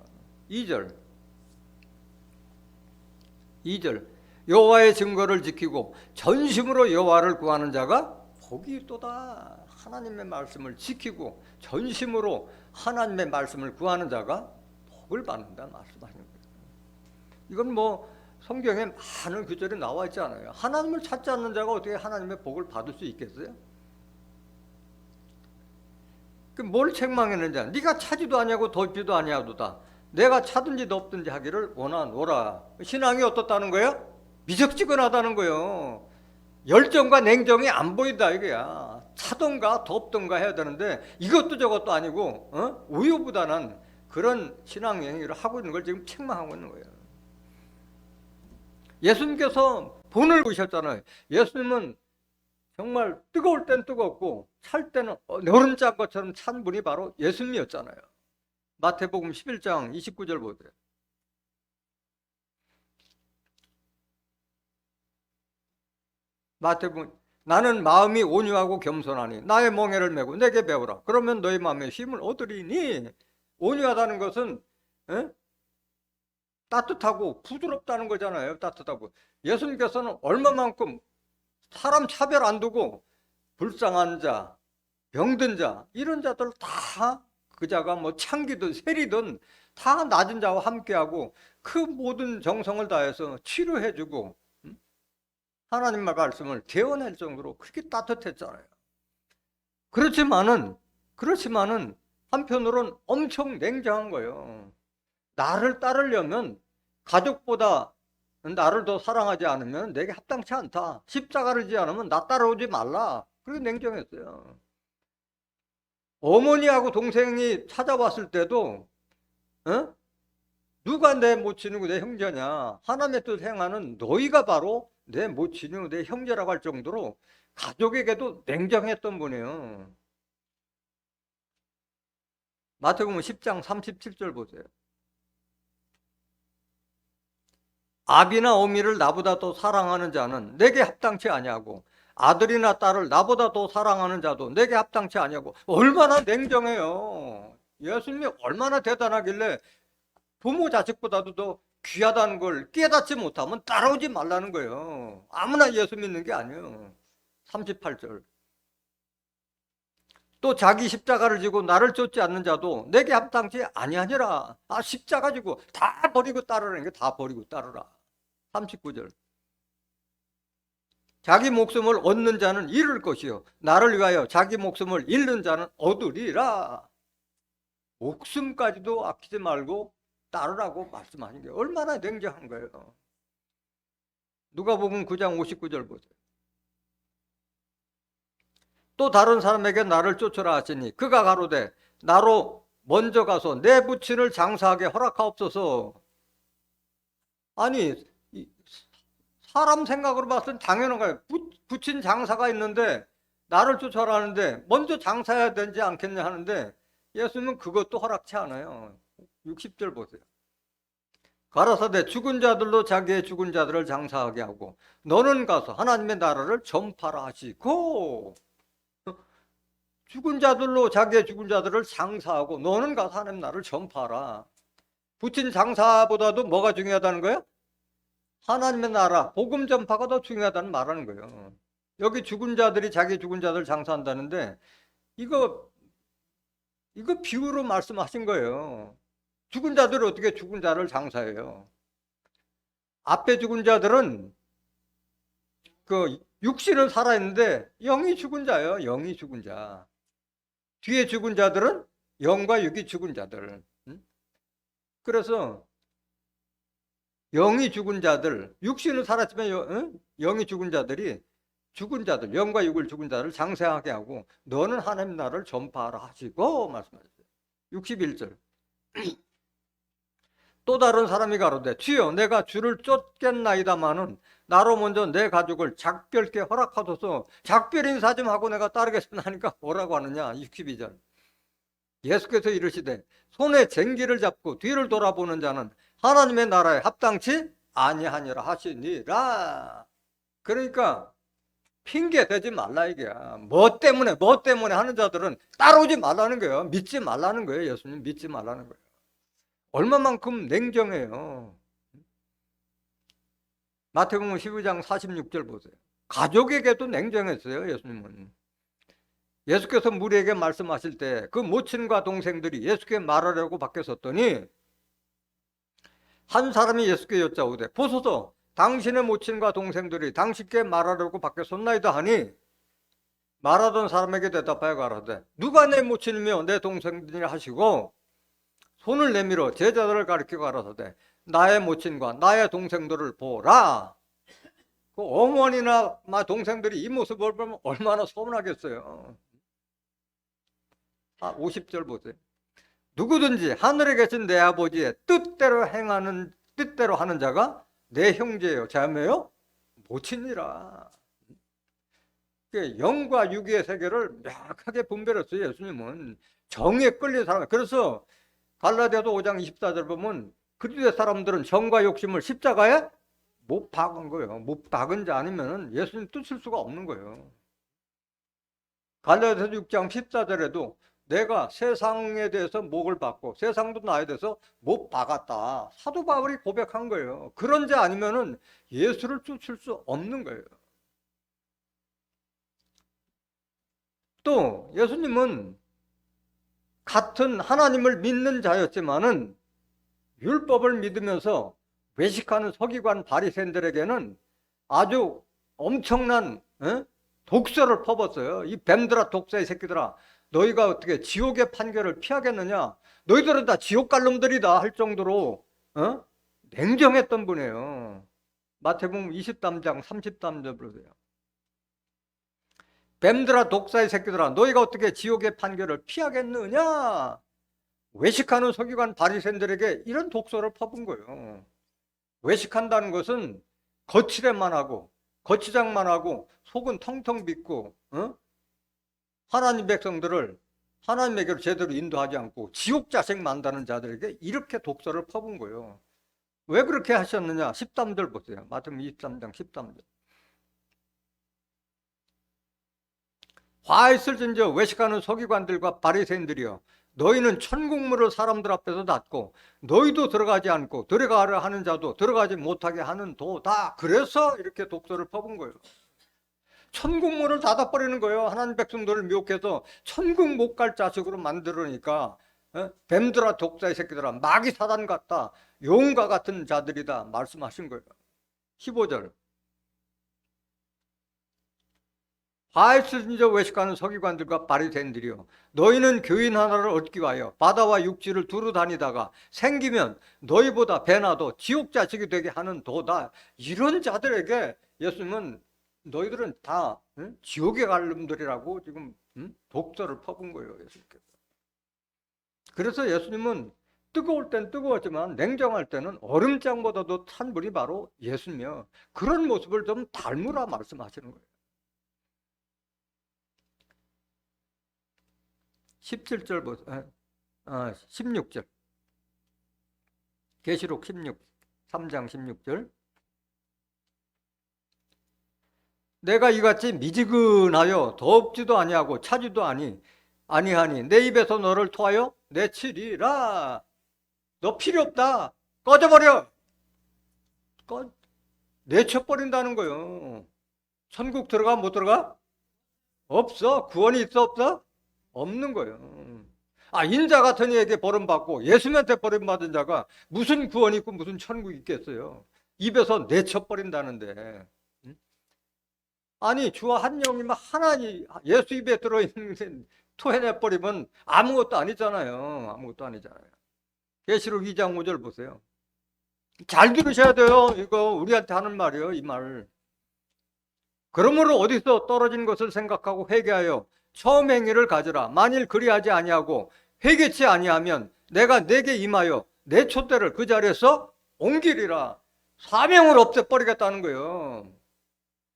2절. 여호와의 증거를 지키고 전심으로 여호와를 구하는 자가 복이 있도다. 하나님의 말씀을 지키고 전심으로 하나님의 말씀을 구하는 자가 복을 받는다 말씀하시는 거예요. 이건 뭐 성경에 많은 구절이 나와 있지 않아요. 하나님을 찾지 않는 자가 어떻게 하나님의 복을 받을 수 있겠어요? 뭘 책망했는지, 네가 차지도 아니하고 덮지도 아니하도다. 내가 차든지 덮든지 하기를 원하노라. 신앙이 어떻다는 거예요? 미적지근하다는 거예요. 열정과 냉정이 안 보인다 이거야. 차든가 덮든가 해야 되는데 이것도 저것도 아니고 우유부단한 그런 신앙 행위를 하고 있는 걸 지금 책망하고 있는 거예요. 예수님께서 본을 보셨잖아요. 예수님은 정말 뜨거울 땐 뜨겁고 찰 때는 노른자 것처럼 찬 분이 바로 예수님이었잖아요. 마태복음 11장 29절 보세요. 마태복음, 나는 마음이 온유하고 겸손하니 나의 멍에를 메고 내게 배우라. 그러면 너희 마음에 힘을 얻으리니. 온유하다는 것은 따뜻하고 부드럽다는 거잖아요. 따뜻하고. 예수님께서는 얼마만큼 사람 차별 안 두고 불쌍한 자, 병든 자, 이런 자들 다 그 자가 뭐 창기든 세리든 다 낮은 자와 함께하고 그 모든 정성을 다해서 치료해주고 하나님의 말씀을 개원할 정도로 그렇게 따뜻했잖아요. 그렇지만은 한편으로는 엄청 냉정한 거예요. 나를 따르려면 가족보다 나를 더 사랑하지 않으면 내게 합당치 않다. 십자가를 지지 않으면 나 따라오지 말라. 그렇게 냉정했어요. 어머니하고 동생이 찾아왔을 때도 누가 내 모친이고 내 형제냐. 하나님의 뜻 행하는 너희가 바로 내 모친이고 내 형제라고 할 정도로 가족에게도 냉정했던 분이에요. 마태복음 10장 37절 보세요. 아비나 어미를 나보다 더 사랑하는 자는 내게 합당치 아니하고 아들이나 딸을 나보다 더 사랑하는 자도 내게 합당치 아니하고. 얼마나 냉정해요. 예수님이 얼마나 대단하길래 부모 자식보다도 더 귀하다는 걸 깨닫지 못하면 따라오지 말라는 거예요. 아무나 예수 믿는 게 아니에요. 38절. 또 자기 십자가를 지고 나를 쫓지 않는 자도 내게 합당치 아니하니라. 십자가 지고 다 버리고 따르라는 게 다 버리고 따르라. 39절. 자기 목숨을 얻는 자는 잃을 것이요 나를 위하여 자기 목숨을 잃는 자는 얻으리라. 목숨까지도 아끼지 말고 따르라고 말씀하신 게 얼마나 냉정한 거예요. 누가복음 9장 59절 보세요. 또 다른 사람에게 나를 쫓으라 하시니 그가 가로되 나로 먼저 가서 내 부친을 장사하게 허락하옵소서. 아니 사람 생각으로 봤을 땐 당연한 거예요. 부친 장사가 있는데 나를 쫓아라 하는데 먼저 장사해야 되지 않겠냐 하는데 예수님은 그것도 허락치 않아요. 60절 보세요. 가라사대 죽은 자들로 자기의 죽은 자들을 장사하게 하고 너는 가서 하나님의 나라를 전파라 하시고. 죽은 자들로 자기의 죽은 자들을 장사하고 너는 가서 하나님 나라를 전파하라. 부친 장사보다도 뭐가 중요하다는 거예요? 하나님의 나라, 복음 전파가 더 중요하다는 말하는 거예요. 여기 죽은 자들이 자기 죽은 자들 장사한다는데 이거 비유로 말씀하신 거예요. 죽은 자들이 어떻게 죽은 자를 장사해요? 앞에 죽은 자들은 그 육신은 살아있는데 영이 죽은 자예요. 영이 죽은 자. 뒤에 죽은 자들은 영과 육이 죽은 자들. 그래서 영이 죽은 자들, 육신은 살았지만 영이 죽은 자들이 죽은 자들, 영과 육을 죽은 자를 장사하게 하고 너는 하나님 나라를 전파하라 하시고 말씀하셨어요. 61절. 또 다른 사람이 가로되 주여 내가 주를 쫓겠나이다마는 나로 먼저 내 가족을 작별케 허락하소서. 작별 인사 좀 하고 내가 따르겠습니다 하니까 뭐라고 하느냐. 62절. 예수께서 이르시되 손에 쟁기를 잡고 뒤를 돌아보는 자는 하나님의 나라에 합당치 아니하니라 하시니라. 그러니까 핑계 대지 말라 이게야. 뭐 때문에 하는 자들은 따라오지 말라는 거예요. 믿지 말라는 거예요. 예수님 믿지 말라는 거예요. 얼마만큼 냉정해요. 마태복음 12장 46절 보세요. 가족에게도 냉정했어요. 예수님은. 예수께서 무리에게 말씀하실 때 그 모친과 동생들이 예수께 말하려고 밖에 섰더니 한 사람이 예수께 여짜오되 보소서 당신의 모친과 동생들이 당신께 말하려고 밖에 섰나이다 하니 말하던 사람에게 대답하여 가라되 누가 내 모친이며 내 동생들이라 하시고 손을 내밀어 제자들을 가리켜 가라사대 나의 모친과 나의 동생들을 보라. 그 어머니나 동생들이 이 모습을 보면 얼마나 서운하겠어요. 50절 보세요. 누구든지 하늘에 계신 내 아버지의 뜻대로 하는 자가 내 형제요 자매요 모친이라. 영과 육의 세계를 명확하게 분별했어요. 예수님은 정에 끌린 사람. 그래서 갈라디아서 5장 24절 보면 그리스도의 사람들은 정과 욕심을 십자가에 못 박은 거예요. 못 박은 자 아니면 예수님 뜻일 수가 없는 거예요. 갈라디아서 6장 14절에도 내가 세상에 대해서 목을 박고 세상도 나에 대해서 못 박았다. 사도 바울이 고백한 거예요. 그런 자 아니면은 예수를 쫓을 수 없는 거예요. 또 예수님은 같은 하나님을 믿는 자였지만은 율법을 믿으면서 외식하는 서기관 바리새인들에게는 아주 엄청난 독서를 퍼붓어요. 이 뱀들아 독사의 새끼들아 너희가 어떻게 지옥의 판결을 피하겠느냐, 너희들은 다 지옥 갈 놈들이다 할 정도로 냉정했던 분이에요. 마태복음 23장 33절 보세요. 뱀들아 독사의 새끼들아 너희가 어떻게 지옥의 판결을 피하겠느냐. 외식하는 서기관 바리새인들에게 이런 독서를 퍼본 거예요. 외식한다는 것은 거칠에만 하고 거치장만 하고 속은 텅텅 빗고 하나님 백성들을 하나님에게로 제대로 인도하지 않고 지옥 자식 만드는 자들에게 이렇게 독서를 퍼본 거예요. 왜 그렇게 하셨느냐. 13절 보세요. 마태복음 23장 13절. 화 있을진저 외식하는 서기관들과 바리새인들이여 너희는 천국문을 사람들 앞에서 닫고 너희도 들어가지 않고 들어가려 하는 자도 들어가지 못하게 하는 도다. 그래서 이렇게 독서를 퍼본 거예요. 천국문을 닫아버리는 거예요. 하나님 백성들을 미혹해서 천국 못 갈 자식으로 만들으니까 뱀들아 독사의 새끼들아 마귀 사단 같다 용과 같은 자들이다 말씀하신 거예요. 15절. 화있을진저 외식하는 서기관들과 바리새인들이여 너희는 교인 하나를 얻기 위하여 바다와 육지를 두루 다니다가 생기면 너희보다 배나도 지옥 자식이 되게 하는 도다. 이런 자들에게 예수님은 너희들은 다 지옥에 갈 놈들이라고 지금 독서를 퍼본 거예요. 예수님께서. 그래서 예수님은 뜨거울 땐 뜨거웠지만 냉정할 때는 얼음장보다도 찬 분이 바로 예수님이요. 그런 모습을 좀 닮으라 말씀하시는 거예요. 17절 보세요. 16절. 계시록 3장 16절. 내가 이같이 미지근하여 덥지도 아니하고 차지도 아니하니 내 입에서 너를 토하여 내치리라. 너 필요 없다. 꺼져버려. 내쳐버린다는 거예요. 천국 들어가 못 들어가? 없어. 구원이 있어 없어? 없는 거예요. 인자 같은 이에게 버림받고 예수님한테 버림받은 자가 무슨 구원이 있고 무슨 천국이 있겠어요. 입에서 내쳐버린다는데. 아니 주와 한 영이면 하나님 예수 입에 들어있는 토해내버리면 아무것도 아니잖아요. 아무것도 아니잖아요. 계시록 2장 5절 보세요. 잘 들으셔야 돼요. 이거 우리한테 하는 말이에요. 이 말. 그러므로 어디서 떨어진 것을 생각하고 회개하여 처음 행위를 가져라. 만일 그리하지 아니하고 회개치 아니하면 내가 내게 임하여 내 촛대를 그 자리에서 옮기리라. 사명을 없애버리겠다는 거예요.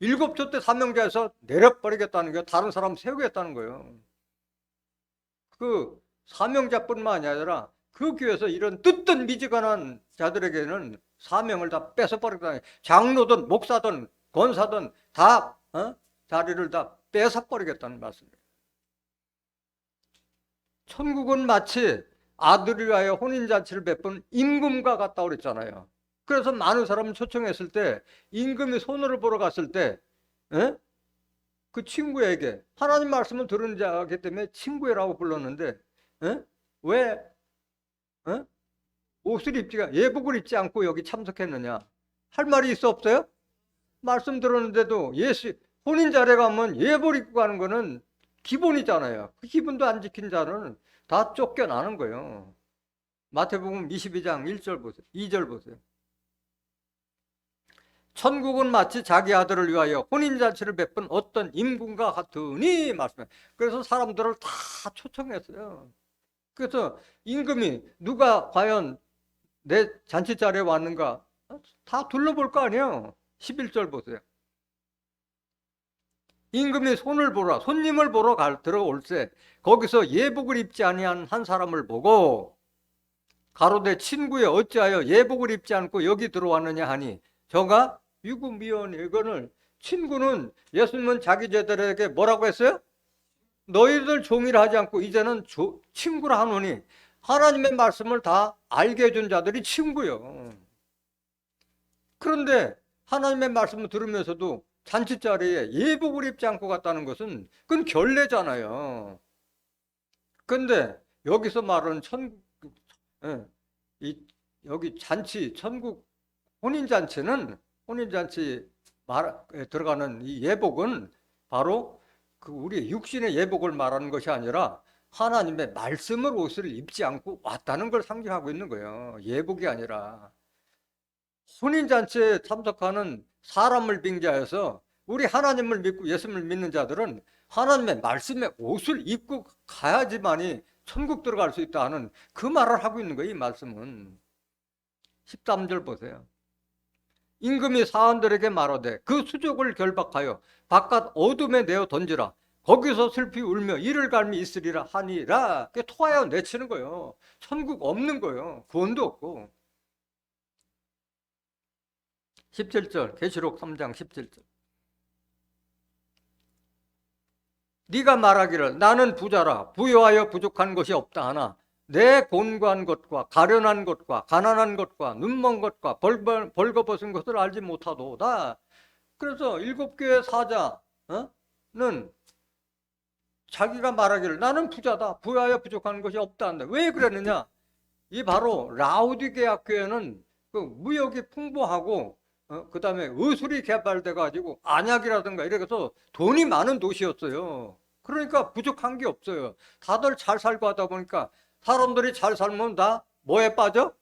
7촛대 사명자에서 내려버리겠다는 거예요. 다른 사람 세우겠다는 거예요. 그 사명자뿐만 아니라 그 교회에서 이런 뜻든 미지근한 자들에게는 사명을 다 뺏어버리겠다는 거예요. 장로든 목사든 권사든 다 자리를 다 뺏어버리겠다는 말씀이에요. 천국은 마치 아들을 위하여 혼인잔치를 베푼 임금과 같다고 그랬잖아요. 그래서 많은 사람을 초청했을 때 임금이 손으로 보러 갔을 때 그 친구에게 하나님 말씀을 들은 자이기 때문에 친구라고 불렀는데 왜 옷을 예복을 입지 않고 여기 참석했느냐? 할 말이 있어 없어요? 말씀 들었는데도 혼인 자리에 가면 예복 입고 가는 거는 기본이잖아요. 그 기본도 안 지킨 자는 다 쫓겨나는 거예요. 마태복음 22장 1절 보세요. 2절 보세요. 천국은 마치 자기 아들을 위하여 혼인잔치를 베푼 어떤 임금과 같으니 말씀해. 그래서 사람들을 다 초청했어요. 그래서 임금이 누가 과연 내 잔치 자리에 왔는가 다 둘러볼 거 아니에요. 11절 보세요. 임금이 손님을 보러 들어올세 거기서 예복을 입지 아니한 한 사람을 보고 가로되 친구여 어찌하여 예복을 입지 않고 여기 들어왔느냐 하니 저가 유구미원이 이거는 친구는 예수님은 자기 제자들에게 뭐라고 했어요? 너희들 종이라 하지 않고 이제는 친구라 하노니 하나님의 말씀을 다 알게 해준 자들이 친구요. 그런데 하나님의 말씀을 들으면서도 잔치 자리에 예복을 입지 않고 갔다는 것은 그건 결례잖아요. 그런데 여기서 말하는 여기 잔치, 천국 혼인잔치에 들어가는 이 예복은 바로 그 우리 육신의 예복을 말하는 것이 아니라 하나님의 말씀을 옷을 입지 않고 왔다는 걸 상징하고 있는 거예요. 예복이 아니라. 혼인잔치에 참석하는 사람을 빙자해서 우리 하나님을 믿고 예수님을 믿는 자들은 하나님의 말씀의 옷을 입고 가야지만이 천국 들어갈 수 있다는 그 말을 하고 있는 거예요. 이 말씀은. 13절 보세요. 임금이 사원들에게 말하되 그 수족을 결박하여 바깥 어둠에 내어 던지라. 거기서 슬피 울며 이를 갈미 있으리라 하니라. 토하여 내치는 거예요. 천국 없는 거예요. 구원도 없고. 17절 계시록 3장 17절. 네가 말하기를 나는 부자라 부여하여 부족한 것이 없다 하나 내 곤고한 것과 가련한 것과 가난한 것과 눈먼 것과 벌거벗은 것을 알지 못하도다. 그래서 7교회 사자는 자기가 말하기를 나는 부자다 부여하여 부족한 것이 없다 한다. 왜 그랬느냐? 이 바로 라우디게아 교회는 그 무역이 풍부하고 그 다음에 의술이 개발돼 가지고 안약이라든가 이래서 돈이 많은 도시였어요. 그러니까 부족한 게 없어요. 다들 잘 살고 하다 보니까 사람들이 잘 살면 다 뭐에 빠져?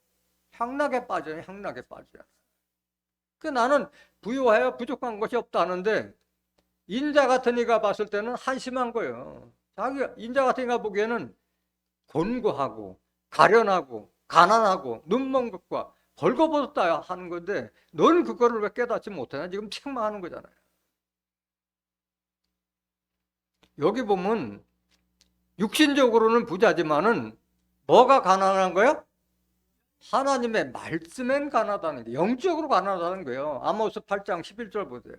향락에 빠져요. 향락에 빠져요. 그 나는 부유하여 부족한 것이 없다 하는데 인자 같은 이가 봤을 때는 한심한 거예요. 인자 같은 이가 보기에는 곤고하고 가련하고 가난하고 눈먼 것과 벌거벗었다 하는 건데 넌 그거를 왜 깨닫지 못하냐? 지금 책망하는 거잖아요. 여기 보면 육신적으로는 부자지만은 뭐가 가난한 거야? 하나님의 말씀엔 가난하다는 거예요. 영적으로 가난하다는 거예요. 아모스 8장 11절 보세요.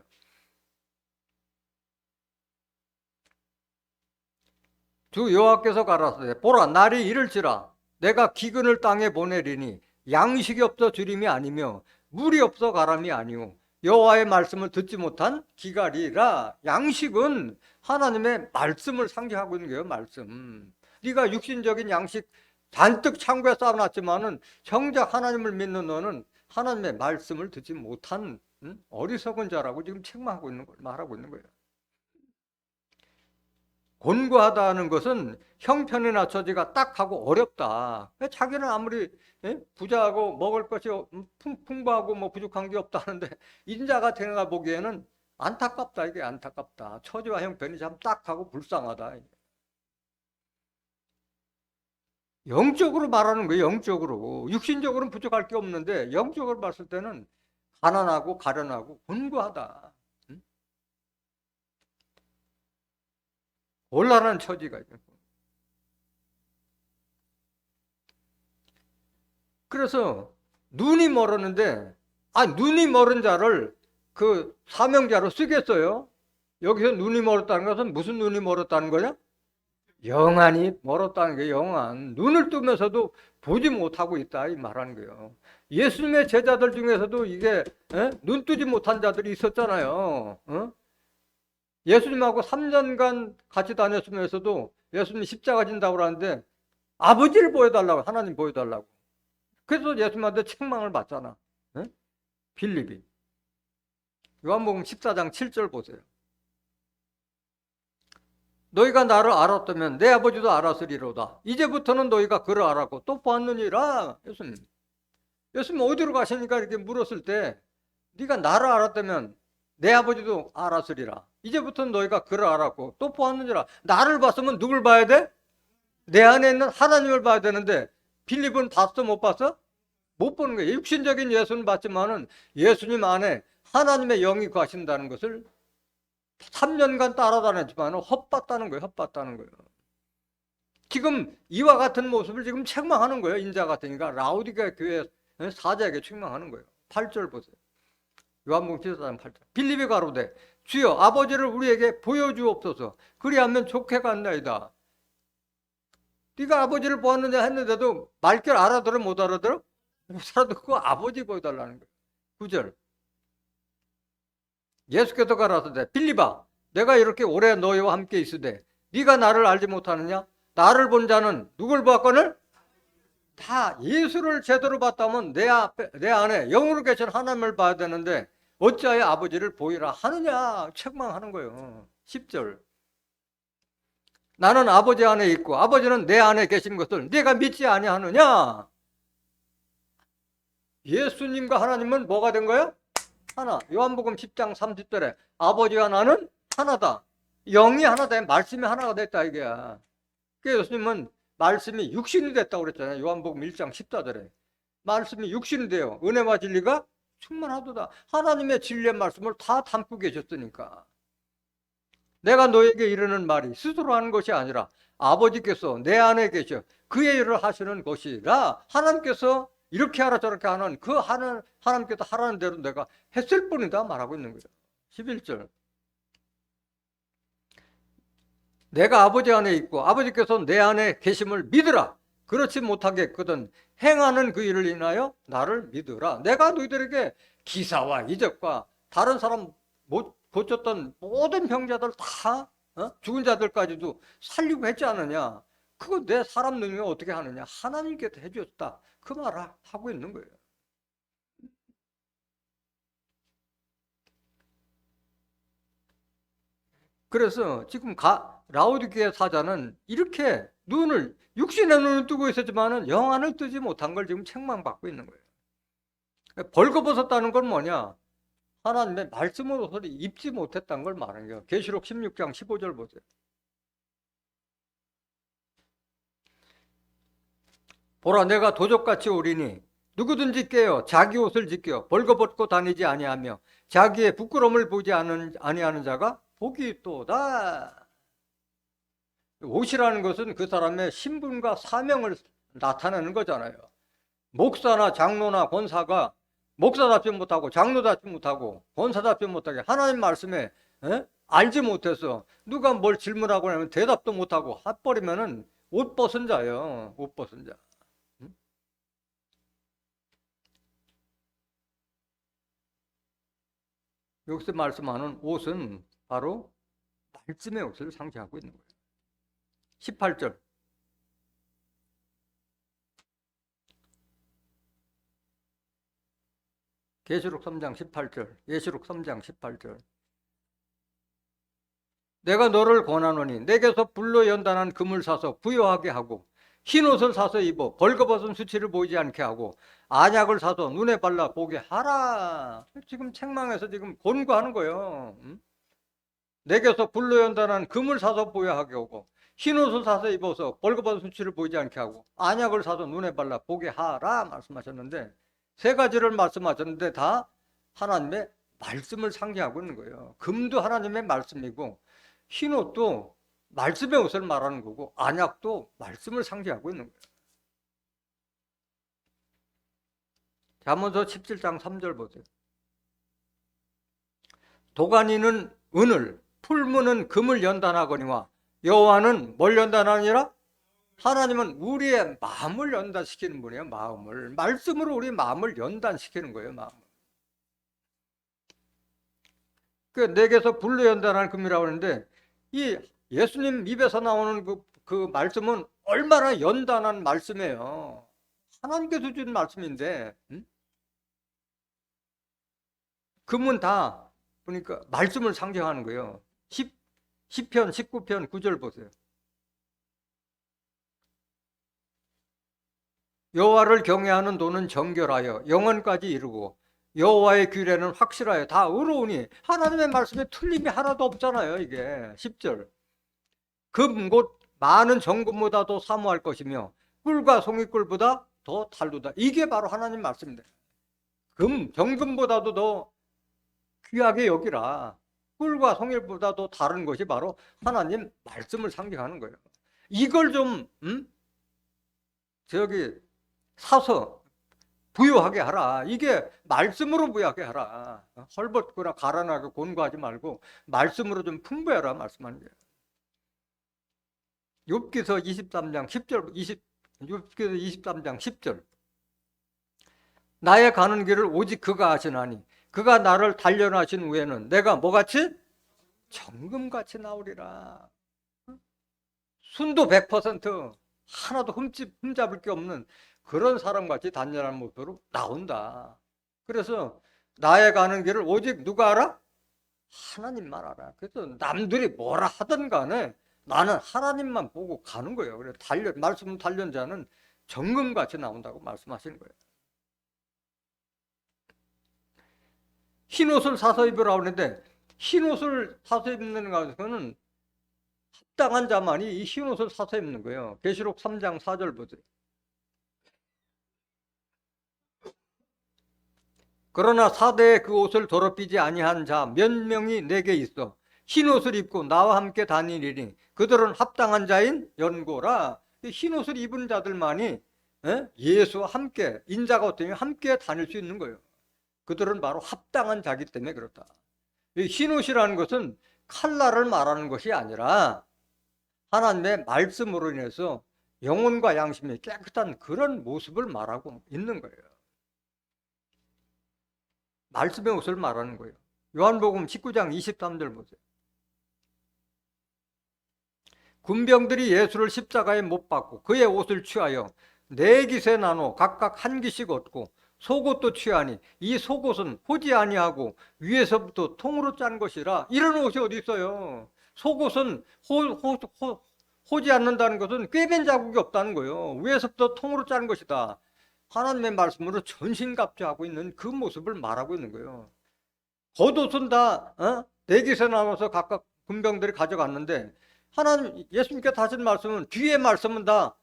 주 여호와께서 가라사대 보라 날이 이를지라 내가 기근을 땅에 보내리니 양식이 없어 주림이 아니며 물이 없어 가람이 아니오 여호와의 말씀을 듣지 못한 기갈이라. 양식은 하나님의 말씀을 상징하고 있는 거예요. 말씀. 네가 육신적인 양식 잔뜩 창고에 쌓아놨지만은 정작 하나님을 믿는 너는 하나님의 말씀을 듣지 못한 어리석은 자라고 지금 책망하고 있는 걸 말하고 있는 거예요. 곤고하다는 것은 형편이나 처지가 딱하고 어렵다. 자기는 아무리 부자하고 먹을 것이 풍부하고 뭐 부족한 게 없다는데 인자가 되가 보기에는 안타깝다. 이게 안타깝다. 처지와 형편이 참 딱하고 불쌍하다. 영적으로 말하는 거예요. 영적으로. 육신적으로는 부족할 게 없는데 영적으로 봤을 때는 가난하고 가련하고 곤고하다. 곤란한 처지가 있고. 그래서 눈이 멀었는데 눈이 멀은 자를 그 사명자로 쓰겠어요? 여기서 눈이 멀었다는 것은 무슨 눈이 멀었다는 거냐? 영안이 멀었다는 게 영안. 눈을 뜨면서도 보지 못하고 있다 이 말하는 거예요. 예수님의 제자들 중에서도 이게 눈 뜨지 못한 자들이 있었잖아요. 예수님하고 3년간 같이 다녔으면서도 예수님이 십자가 진다고 그러는데 아버지를 보여달라고, 하나님 보여달라고. 그래서 예수님한테 책망을 받잖아. 네? 빌립이. 요한복음 14장 7절 보세요. 너희가 나를 알았다면 내 아버지도 알았으리로다. 이제부터는 너희가 그를 알았고 또 보았느니라. 예수님 어디로 가시니까 이렇게 물었을 때 네가 나를 알았다면 내 아버지도 알았으리라. 이제부터는 너희가 그를 알았고 또 보았느니라. 나를 봤으면 누굴 봐야 돼? 내 안에 있는 하나님을 봐야 되는데 빌립은 봤어 못 봤어? 못 보는 거예요. 육신적인 예수는 봤지만은 예수님 안에 하나님의 영이 거하신다는 것을 3년간 따라다녔지만 헛봤다는 거예요. 헛봤다는 거예요. 지금 이와 같은 모습을 지금 책망하는 거예요. 인자 같으니까 라오디게 교회 사자에게 책망하는 거예요. 8절 보세요. 요한복음 14장 8절. 빌립이 가로되 주여 아버지를 우리에게 보여주옵소서. 그리하면 좋게 간나이다. 네가 아버지를 보았느냐 했는데도 말귀를 알아들어 못 알아들어? 못 알아듣고 아버지 보여달라는 거예요. 9절. 예수께서 가라사대 빌립아 내가 이렇게 오래 너희와 함께 있으되 네가 나를 알지 못하느냐? 나를 본 자는 누굴 보았거늘? 다 예수를 제대로 봤다면 내 안에 영으로 계신 하나님을 봐야 되는데 어찌하여 아버지를 보이라 하느냐 책망하는 거예요. 10절. 나는 아버지 안에 있고 아버지는 내 안에 계신 것을 네가 믿지 아니하느냐? 예수님과 하나님은 뭐가 된 거예요? 하나. 요한복음 10장 30절에 아버지와 나는 하나다. 영이 하나다. 말씀이 하나가 됐다 이게야. 그래서 예수님은 말씀이 육신이 됐다고 그랬잖아요. 요한복음 1장 14절에. 말씀이 육신이 돼요. 은혜와 진리가 충만하도다. 하나님의 진리의 말씀을 다 담고 계셨으니까. 내가 너에게 이르는 말이 스스로 하는 것이 아니라 아버지께서 내 안에 계셔 그의 일을 하시는 것이라. 하나님께서 이렇게 하라 저렇게 하는 그 하나님께서 하라는 대로 내가 했을 뿐이다 말하고 있는 거예요. 11절. 내가 아버지 안에 있고 아버지께서 내 안에 계심을 믿으라. 그렇지 못하겠거든 행하는 그 일을 인하여 나를 믿으라. 내가 너희들에게 기사와 이적과 다른 사람 못 고쳤던 모든 병자들 다 죽은 자들까지도 살리고 했지 않느냐. 그거 내 사람 능력이 어떻게 하느냐. 하나님께서 해주셨다. 그 말을 하고 있는 거예요. 그래서 지금 라오디게아 사자는 이렇게 육신의 눈을 뜨고 있었지만은 영안을 뜨지 못한 걸 지금 책망받고 있는 거예요. 벌거벗었다는 건 뭐냐? 하나님의 말씀으로서 입지 못했다는 걸 말하는 거예요. 계시록 16장 15절 보세요. 보라 내가 도적같이 오리니 누구든지 깨어 자기 옷을 지켜 벌거벗고 다니지 아니하며 자기의 부끄러움을 보지 아니하는 자가 복이 있도다. 옷이라는 것은 그 사람의 신분과 사명을 나타내는 거잖아요. 목사나 장로나 권사가 목사답지 못하고 장로답지 못하고 권사답지 못하게 하나님 말씀에 알지 못해서 누가 뭘 질문하고 하면 대답도 못하고 해버리면은 옷 벗은 자예요. 옷 벗은 자. 여기서 말씀하는 옷은 바로 말씀의 옷을 상징하고 있는 거예요. 18절. 계시록 3장 18절. 예시록 3장 18절. 내가 너를 권하노니 내게서 불로 연단한 금을 사서 부여하게 하고 흰옷을 사서 입어 벌거벗은 수치를 보이지 않게 하고 안약을 사서 눈에 발라 보게 하라. 지금 책망해서 지금 권고하는 거예요. 내게서 불로 연단한 금을 사서 부여하게 하고 흰옷을 사서 입어서 벌거벗은 수치를 보이지 않게 하고 안약을 사서 눈에 발라 보게 하라 말씀하셨는데 세 가지를 말씀하셨는데 다 하나님의 말씀을 상징하고 있는 거예요. 금도 하나님의 말씀이고 흰옷도 말씀의 옷을 말하는 거고 안약도 말씀을 상징하고 있는 거예요. 잠언서 17장 3절 보세요. 도가니는 은을 풀무는 금을 연단하거니와 여호와는 뭘 연단하니라? 하나님은 우리의 마음을 연단시키는 분이에요. 마음을. 말씀으로 우리 마음을 연단시키는 거예요. 마음을. 그 내게서 불로 연단한 금이라고 하는데 이 예수님 입에서 나오는 그 말씀은 얼마나 연단한 말씀이에요. 하나님께서 준 말씀인데 금은 다 보니까 말씀을 상징하는 거예요. 10편 19편 9절 보세요. 여호와를 경외하는 도는 정결하여 영원까지 이르고 여호와의 규례는 확실하여 다 의로우니 하나님의 말씀에 틀림이 하나도 없잖아요. 이게 10절. 금 곧 많은 정금보다도 사모할 것이며 꿀과 송이꿀보다 더 달루다. 이게 바로 하나님 말씀입니다. 정금보다도 더 귀하게 여기라. 꿀과 송이보다도 다른 것이 바로 하나님 말씀을 상징하는 거예요. 이걸 좀 사서 부유하게 하라. 이게 말씀으로 부유하게 하라. 헐벗거나 가난하게 곤고하지 말고 말씀으로 좀 풍부해라 말씀하는 거예요. 욥기서 23장 10절 욥기서 23장 10절 나의 가는 길을 오직 그가 아시나니 그가 나를 단련하신 후에는 내가 뭐같이? 정금같이 나오리라. 순도 100% 하나도 흠잡을 게 없는 그런 사람같이 단련한 모습으로 나온다. 그래서 나의 가는 길을 오직 누가 알아? 하나님만 알아. 그래서 남들이 뭐라 하든 간에 나는 하나님만 보고 가는 거예요. 그래서 말씀 단련자는 정금같이 나온다고 말씀하시는 거예요. 흰 옷을 사서 입으라고 하는데 흰 옷을 사서 입는 것은 합당한 자만이 이 흰 옷을 사서 입는 거예요. 계시록 3장 4절 보세요. 그러나 사대에 그 옷을 더럽히지 아니한 자 몇 명이 내게 있어 흰 옷을 입고 나와 함께 다니리니 그들은 합당한 자인 연고라. 흰 옷을 입은 자들만이 예수와 함께 인자가 어떠니 함께 다닐 수 있는 거예요. 그들은 바로 합당한 자기 때문에 그렇다. 이 흰 옷이라는 것은 칼라를 말하는 것이 아니라 하나님의 말씀으로 인해서 영혼과 양심이 깨끗한 그런 모습을 말하고 있는 거예요. 말씀의 옷을 말하는 거예요. 요한복음 19장 23절 보세요. 군병들이 예수를 십자가에 못 박고 그의 옷을 취하여 네 깃에 나눠 각각 한 깃씩 얻고 속옷도 취하니 이 속옷은 호지 아니하고 위에서부터 통으로 짠 것이라. 이런 옷이 어디 있어요? 속옷은 호지 않는다는 것은 꿰맨 자국이 없다는 거예요. 위에서부터 통으로 짠 것이다. 하나님의 말씀으로 전신갑주하고 있는 그 모습을 말하고 있는 거예요. 겉옷은 다 네 깃에 나눠서 각각 군병들이 가져갔는데 하나님 예수님께서 하신 말씀은 뒤에 말씀은 다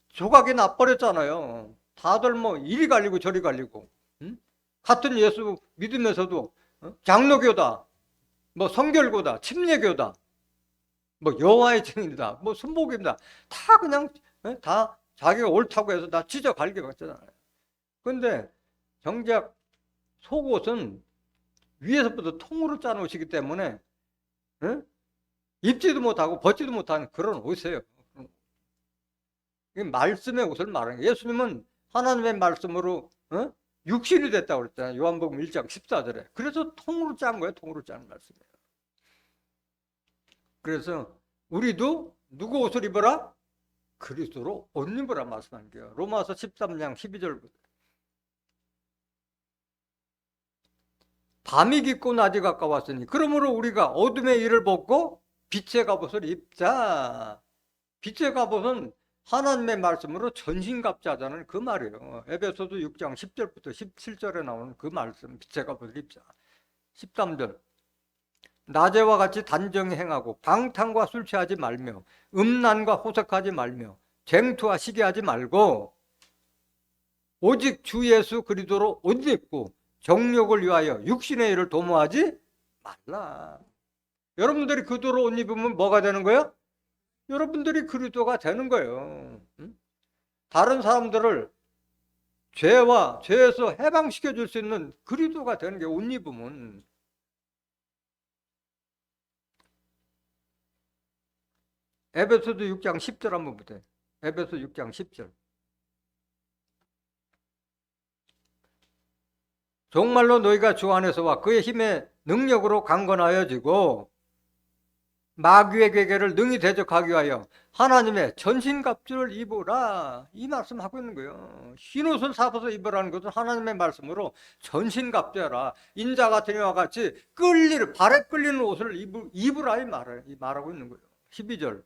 조각이 나버렸잖아요. 다들 뭐 이리 갈리고 저리 갈리고 같은 예수 믿으면서도 장로교다, 뭐 성결교다, 침례교다, 뭐 여호와의 증인이다, 뭐 순복음이다, 다 그냥 다 자기가 옳다고 해서 다 지져 갈게 갔잖아요. 그런데 정작 속옷은 위에서부터 통으로 짠 옷이기 때문에 입지도 못하고 벗지도 못하는 그런 옷이에요. 말씀의 옷을 말하는 거예요. 예수님은 하나님의 말씀으로 육신이 됐다고 그랬잖아요. 요한복음 1장 14절에. 그래서 통으로 짠 거예요. 통으로 짠 말씀이에요. 그래서 우리도 누구 옷을 입어라? 그리스도로 옷 입으라 말씀하는 거예요. 로마서 13장 12절. 밤이 깊고 낮이 가까웠으니 그러므로 우리가 어둠의 일을 벗고 빛의 갑옷을 입자. 빛의 갑옷은 하나님의 말씀으로 전신갑자자는 그 말이에요. 에베소서 6장 10절부터 17절에 나오는 그 말씀, 빛의 갑옷을 입자. 13절 낮에와 같이 단정히 행하고 방탕과 술 취하지 말며 음란과 호색하지 말며 쟁투와 시기하지 말고 오직 주 예수 그리스도로 옷 입고 정욕을 위하여 육신의 일을 도모하지 말라. 여러분들이 그리스도로 옷 입으면 뭐가 되는 거예요? 여러분들이 그리스도가 되는 거예요. 다른 사람들을 죄에서 해방시켜 줄 수 있는 그리스도가 되는 게 옷 입으면. 에베소서 6장 10절 한번 보세요. 에베소 6장 10절. 정말로 너희가 주 안에서와 그의 힘의 능력으로 강건하여지고 마귀의 괴계를 능히 대적하기 위하여 하나님의 전신갑주를 입으라, 이 말씀하고 있는 거예요. 흰옷을 사서 입으라는 것은 하나님의 말씀으로 전신갑주하라, 인자 같은 이와 같이 발에 끌리는 옷을 입으라, 말하고 있는 거예요. 12절,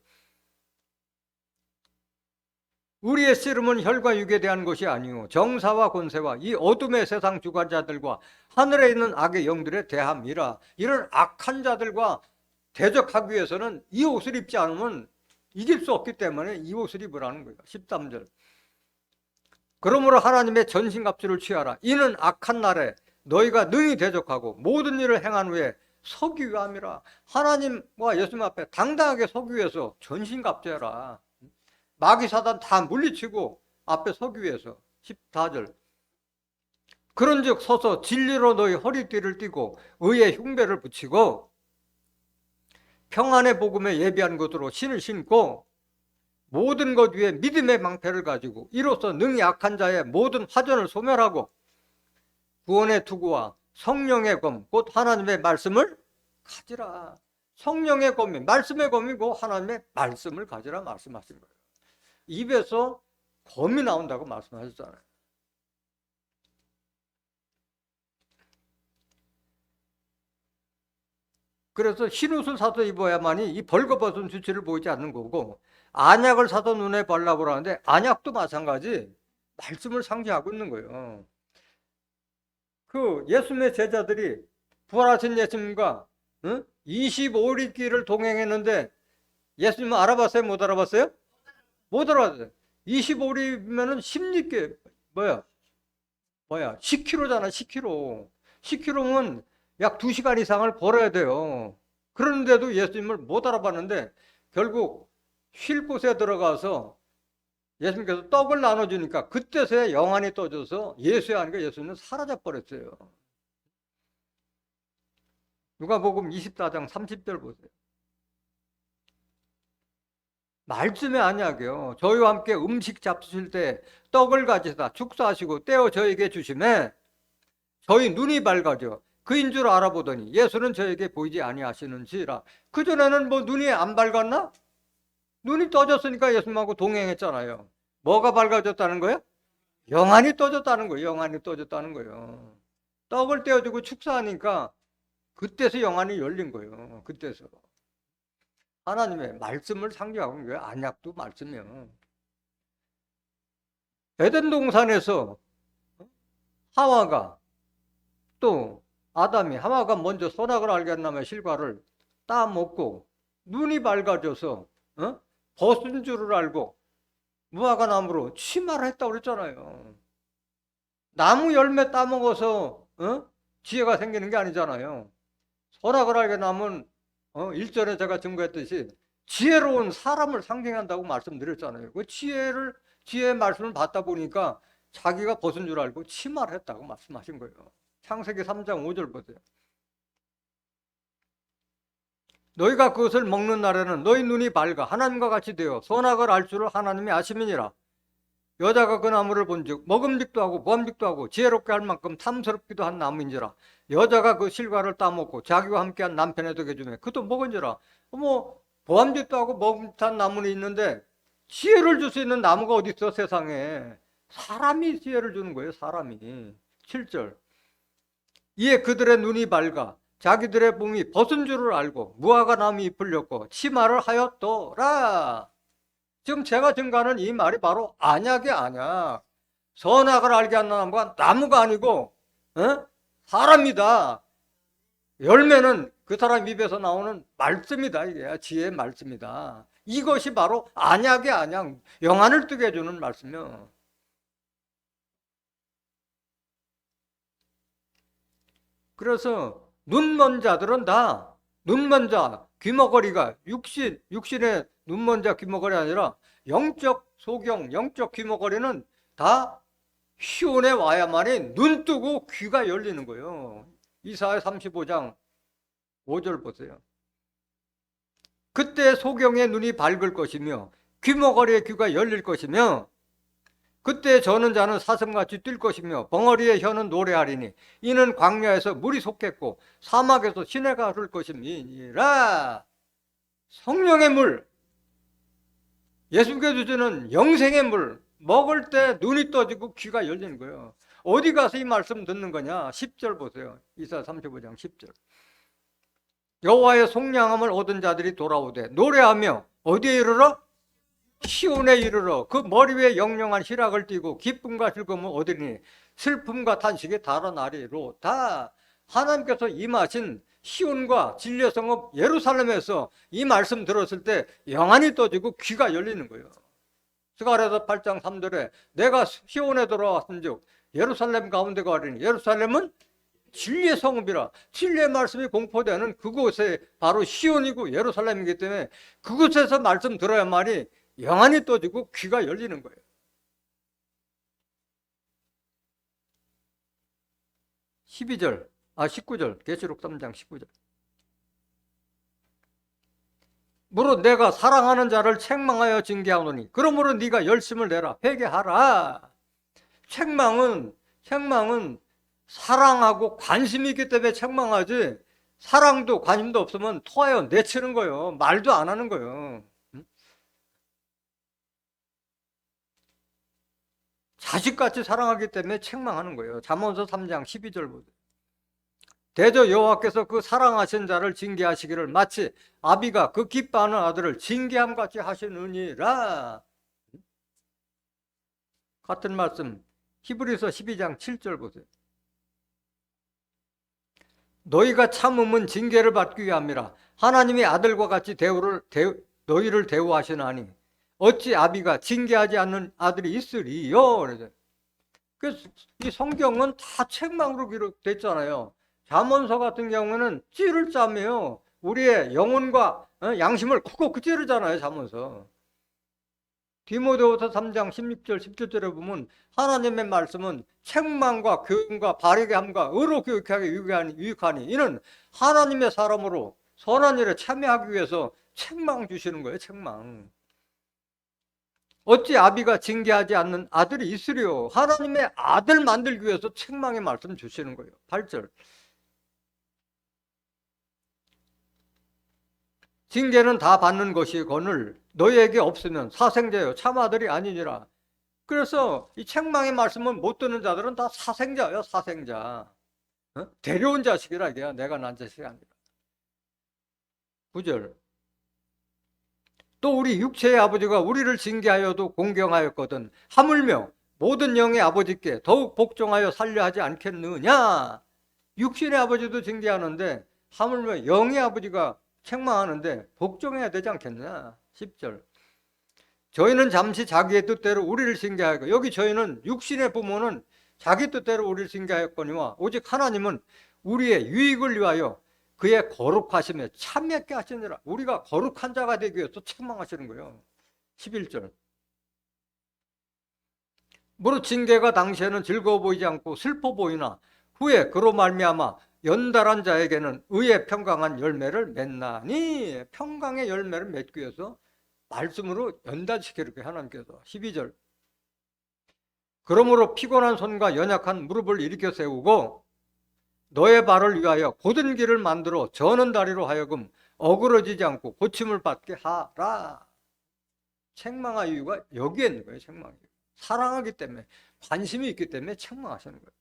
우리의 씨름은 혈과 육에 대한 것이 아니요 정사와 권세와 이 어둠의 세상 주관자들과 하늘에 있는 악의 영들에 대함이라. 이런 악한 자들과 대적하기 위해서는 이 옷을 입지 않으면 이길 수 없기 때문에 이 옷을 입으라는 거예요. 13절, 그러므로 하나님의 전신갑주를 취하라. 이는 악한 날에 너희가 능히 대적하고 모든 일을 행한 후에 서기 위함이라. 하나님과 예수님 앞에 당당하게 서기 위해서 전신갑주해라. 마귀 사단 다 물리치고 앞에 서기 위해서. 14절, 그런즉 서서 진리로 너희 허리띠를 띠고 의의 흉배를 붙이고 평안의 복음에 예비한 것으로 신을 신고 모든 것 위에 믿음의 방패를 가지고 이로써 능히 악한 자의 모든 화전을 소멸하고 구원의 투구와 성령의 검 곧 하나님의 말씀을 가지라. 성령의 검이 말씀의 검이고 하나님의 말씀을 가지라 말씀하신 거예요. 입에서 검이 나온다고 말씀하셨잖아요. 그래서 흰옷을 사서 입어야만이 이 벌거벗은 수치를 보이지 않는 거고, 안약을 사서 눈에 발라보라는데 안약도 마찬가지 말씀을 상징하고 있는 거예요. 그 예수님의 제자들이 부활하신 예수님과 25리 길을 동행했는데 예수님은 알아봤어요? 못 알아봤어요? 못 알아봤어요. 25리면은 10리 뭐야 10km잖아. 10km. 10km면 약 2시간 이상을 걸어야 돼요. 그런데도 예수님을 못 알아봤는데 결국 쉴 곳에 들어가서 예수님께서 떡을 나눠주니까 그때서야 영안이 떠져서 예수야 하니까 예수님은 사라져 버렸어요. 누가복음 24장 30절 보세요. 말씀의 언약이요. 저희와 함께 음식 잡수실 때 떡을 가지다 축사하시고 떼어 저에게 주시매 저희 눈이 밝아져 그인 줄 알아보더니 예수는 저에게 보이지 아니하시는지라. 그전에는 뭐 눈이 안 밝았나? 눈이 떠졌으니까 예수님하고 동행했잖아요. 뭐가 밝아졌다는 거예요? 영안이 떠졌다는 거예요. 영안이 떠졌다는 거예요. 떡을 떼어주고 축사하니까 그때서 영안이 열린 거예요. 그때서. 하나님의 말씀을 상징하고 있는 거예요. 안약도 말씀이에요. 에덴 동산에서 하와가 또 아담이 하와가 먼저 선악을 알게 한 다음에 실과를 따먹고 눈이 밝아져서 벗은 줄을 알고 무화과 나무로 치마를 했다고 그랬잖아요. 나무 열매 따먹어서 지혜가 생기는 게 아니잖아요. 선악을 알게 나면 일전에 제가 증거했듯이 지혜로운 사람을 상징한다고 말씀드렸잖아요. 그 지혜의 말씀을 받다 보니까 자기가 벗은 줄 알고 치마를 했다고 말씀하신 거예요. 창세기 3장 5절 보세요. 너희가 그것을 먹는 날에는 너희 눈이 밝아 하나님과 같이 되어 선악을 알 줄을 하나님이 아심이니라. 여자가 그 나무를 본즉 먹음직도 하고 보암직도 하고 지혜롭게 할 만큼 탐스럽기도 한 나무인지라. 여자가 그 실과를 따먹고 자기와 함께한 남편에게 주매 그도 먹은지라. 보암직도 하고 먹음직한 나무는 있는데 지혜를 줄 수 있는 나무가 어디 있어 세상에. 사람이 지혜를 주는 거예요. 사람이. 7절, 이에 그들의 눈이 밝아 자기들의 몸이 벗은 줄을 알고 무화과 나무 잎을 엮고 치마를 하였더라. 지금 제가 증거하는 이 말이 바로 안약이 안약. 선악을 알게 하는 나무가 나무가 아니고 사람이다. 열매는 그 사람 입에서 나오는 말씀이다. 이게 지혜의 말씀이다. 이것이 바로 안약의 안약, 영안을 뜨게 해주는 말씀이요. 그래서 눈먼 자들은 다 눈먼 자, 귀머거리가 육신의 눈먼 자 귀머거리 아니라 영적 소경, 영적 귀머거리는 다 시온에 와야만이 눈 뜨고 귀가 열리는 거예요. 이사야 35장 5절 보세요. 그때 소경의 눈이 밝을 것이며 귀머거리의 귀가 열릴 것이며 그때 저는 자는 사슴같이 뛸 것이며 벙어리의 혀는 노래하리니 이는 광야에서 물이 솟겠고 사막에서 시내가 흐를 것임이니라. 성령의 물, 예수께서 주시는 영생의 물, 먹을 때 눈이 떠지고 귀가 열리는 거예요. 어디 가서 이 말씀 듣는 거냐? 10절 보세요. 이사야 35장 10절. 여호와의 속량함을 얻은 자들이 돌아오되 노래하며 어디에 이르러? 시온에 이르러. 그 머리 위에 영영한 희락을 띠고 기쁨과 즐거움을 얻으니 슬픔과 탄식이 달아나리로. 다 하나님께서 임하신 시온과 진리의 성읍 예루살렘에서 이 말씀 들었을 때 영안이 떠지고 귀가 열리는 거예요. 스가랴서 8장 3절에 내가 시온에 들어왔은즉 예루살렘 가운데 가리니 예루살렘은 진리의 성읍이라. 진리의 말씀이 공포되는 그곳에 바로 시온이고 예루살렘이기 때문에 그곳에서 말씀 들어야만이 영안이 떠지고 귀가 열리는 거예요. 19절 계시록 3장 19절. 무릇 내가 사랑하는 자를 책망하여 징계하노니 그러므로 네가 열심을 내라. 회개하라. 책망은 사랑하고 관심이 있기 때문에 책망하지, 사랑도 관심도 없으면 토하여 내치는 거예요. 말도 안 하는 거예요. 자식같이 사랑하기 때문에 책망하는 거예요. 잠언서 3장 12절 보세요. 대저 여호와께서 그 사랑하신 자를 징계하시기를 마치 아비가 그 기뻐하는 아들을 징계함 같이 하시느니라. 같은 말씀 히브리서 12장 7절 보세요. 너희가 참음은 징계를 받기 위함이라. 하나님이 아들과 같이 너희를 대우하시나니 어찌 아비가 징계하지 않는 아들이 있으리요. 그래서 이 성경은 다 책망으로 기록됐잖아요. 잠언서 같은 경우는 찌를 짜매요. 우리의 영혼과 양심을 쿡쿡 찌르잖아요. 잠언서. 디모데후서 3장 16절 17절에 보면 하나님의 말씀은 책망과 교훈과 바르게 함과 의로 교육하기 유익하니 이는 하나님의 사람으로 선한 일에 참여하기 위해서 책망 주시는 거예요. 책망. 어찌 아비가 징계하지 않는 아들이 있으리요. 하나님의 아들 만들기 위해서 책망의 말씀 주시는 거예요. 8절. 징계는 다 받는 것이거늘 너희에게 없으면 사생자요 참아들이 아니니라. 그래서 이 책망의 말씀을 못 듣는 자들은 다 사생자예요. 사생자. 데려온 자식이라 이게야. 내가 난 자식이 아니라. 9절. 또 우리 육체의 아버지가 우리를 징계하여도 공경하였거든 하물며 모든 영의 아버지께 더욱 복종하여 살려 하지 않겠느냐. 육신의 아버지도 징계하는데 하물며 영의 아버지가 책망하는데 복종해야 되지 않겠느냐. 10절. 저희는 잠시 자기의 뜻대로 우리를 징계하였고, 여기 저희는 육신의 부모는 자기 뜻대로 우리를 징계하였거니와 오직 하나님은 우리의 유익을 위하여 그의 거룩하심에 참여하게 하시느라. 우리가 거룩한 자가 되기 위해서 책망하시는 거예요. 11절. 무릇 징계가 당시에는 즐거워 보이지 않고 슬퍼 보이나 후에 그로 말미암아 연달한 자에게는 의의 평강한 열매를 맺나니. 평강의 열매를 맺기 위해서 말씀으로 연단시키는 거예요. 하나님께서. 12절. 그러므로 피곤한 손과 연약한 무릎을 일으켜 세우고 너의 발을 위하여 곧은 길을 만들어 저는 다리로 하여금 어그러지지 않고 고침을 받게 하라. 책망할 이유가 여기에 있는 거예요. 책망이. 사랑하기 때문에, 관심이 있기 때문에 책망하시는 거예요.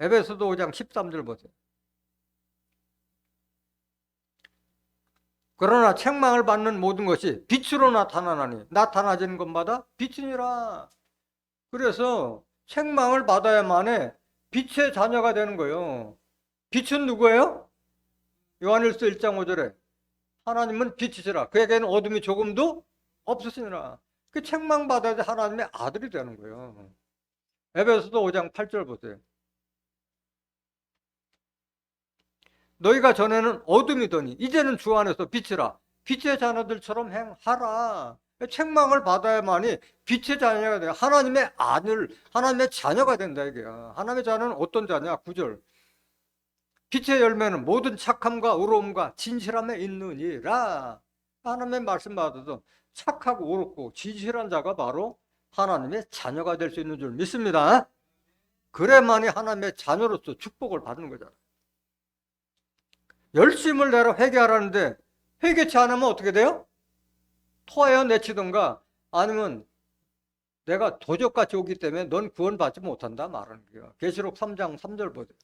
에베소서 5장 13절 보세요. 그러나 책망을 받는 모든 것이 빛으로 나타나나니 나타나지는 것마다 빛이니라. 그래서 책망을 받아야만에 빛의 자녀가 되는 거예요. 빛은 누구예요? 요한일서 1장 5절에 하나님은 빛이시라 그에게는 어둠이 조금도 없으시니라. 그 책망 받아야 하나님의 아들이 되는 거예요. 에베소서 5장 8절 보세요. 너희가 전에는 어둠이더니 이제는 주 안에서 빛이라. 빛의 자녀들처럼 행하라. 책망을 받아야만이 빛의 자녀가 돼요. 하나님의 아들, 하나님의 자녀가 된다 이게야. 하나님의 자녀는 어떤 자냐? 9절. 빛의 열매는 모든 착함과 의로움과 진실함에 있느니라. 하나님의 말씀 받아서 착하고 옳고 진실한 자가 바로 하나님의 자녀가 될 수 있는 줄 믿습니다. 그래만이 하나님의 자녀로서 축복을 받는 거잖아요. 열심을 내라 회개하라는데 회개치 않으면 어떻게 돼요? 토하여 내치던가 아니면 내가 도적같이 오기 때문에 넌 구원받지 못한다 말하는 거예요. 계시록 3장 3절 보세요.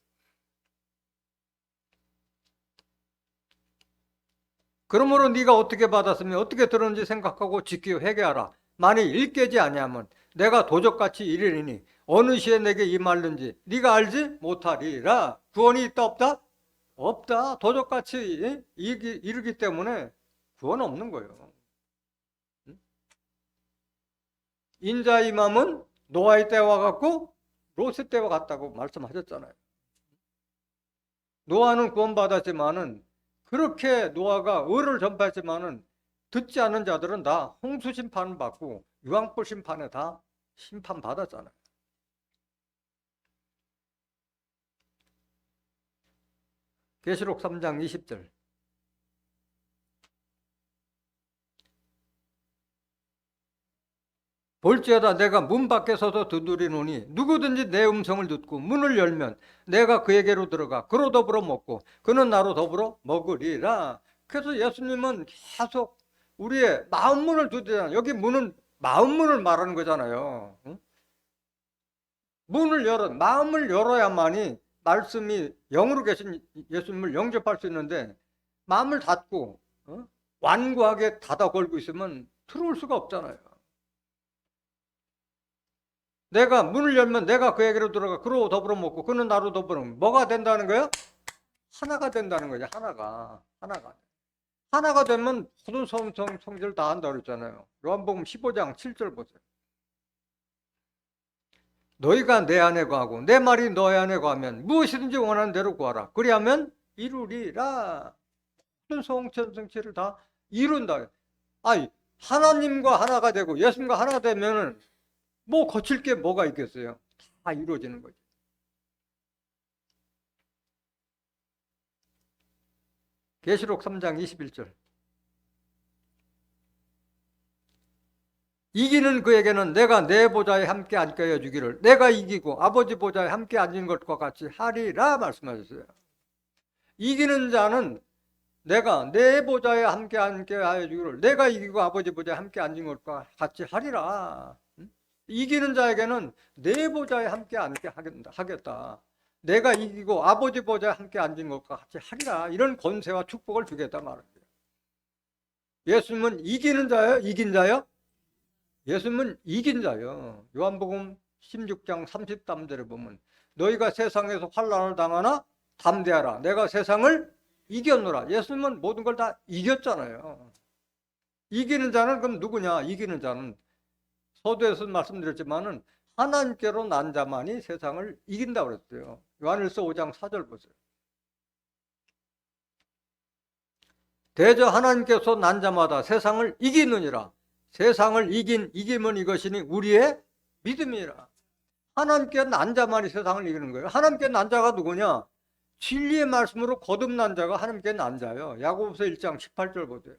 그러므로 네가 어떻게 받았으면 어떻게 들었는지 생각하고 지키고 회개하라. 만일 일깨지 아니하면 내가 도적같이 이르리니 어느 시에 내게 임할는지 네가 알지 못하리라. 구원이 있다 없다? 없다. 도적같이 이르기 때문에 구원 없는 거예요. 인자의 임함은 노아의 때와 같고 롯의 때와 같다고 말씀하셨잖아요. 노아는 구원받았지만은 그렇게 노아가 의를 전파했지만은 듣지 않는 자들은 다 홍수 심판을 받고 유황불 심판에 다 심판받았잖아요. 계시록 3장 20절. 볼지어다 내가 문 밖에 서서 두드리노니 누구든지 내 음성을 듣고 문을 열면 내가 그에게로 들어가 그로 더불어 먹고 그는 나로 더불어 먹으리라. 그래서 예수님은 계속 우리의 마음 문을 두드리잖아요. 여기 문은 마음 문을 말하는 거잖아요. 문을 열어, 마음을 열어야만이 말씀이 영으로 계신 예수님을 영접할 수 있는데 마음을 닫고 완고하게 닫아 걸고 있으면 들어올 수가 없잖아요. 내가 문을 열면 내가 그에게로 들어가 그로 더불어 먹고 그는 나로 더불어 먹고 뭐가 된다는 거예요? 하나가 된다는 거죠. 하나가 되면 모든 성질을 다 한다고 그랬잖아요. 요한복음 15장 7절 보세요. 너희가 내 안에 거하고 내 말이 너희 안에 거하면 무엇이든지 원하는 대로 구하라. 그리하면 이루리라. 모든 성질을 다 이룬다. 아니 하나님과 하나가 되고 예수님과 하나가 되면은 뭐 거칠 게 뭐가 있겠어요? 다 이루어지는 거죠. 계시록 3장 21절. 이기는 그에게는 내가 내 보좌에 함께 앉게 하여 주기를 내가 이기고 아버지 보좌에 함께 앉은 것과 같이 하리라 말씀하셨어요. 이기는 자는 내가 내 보좌에 함께 앉게 하여 주기를 내가 이기고 아버지 보좌에 함께 앉은 것과 같이 하리라. 이기는 자에게는 내 보좌에 함께 앉게 하겠다. 내가 이기고 아버지 보좌에 함께 앉은 것과 같이 하리라. 이런 권세와 축복을 주겠다 말합니다. 예수님은 이기는 자예요? 이긴 자예요? 예수님은 이긴 자예요. 요한복음 16장 33절에 보면 너희가 세상에서 환난을 당하나 담대하라. 내가 세상을 이겼노라. 예수님은 모든 걸 다 이겼잖아요. 이기는 자는 그럼 누구냐? 이기는 자는 서두에서 말씀드렸지만은 하나님께로 난 자만이 세상을 이긴다고 그랬어요. 요한일서 5장 4절 보세요. 대저 하나님께서 난 자마다 세상을 이기느니라. 세상을 이김은 이것이니 우리의 믿음이라. 하나님께 난 자만이 세상을 이기는 거예요. 하나님께 난 자가 누구냐? 진리의 말씀으로 거듭난 자가 하나님께 난 자예요. 야고보서 1장 18절 보세요.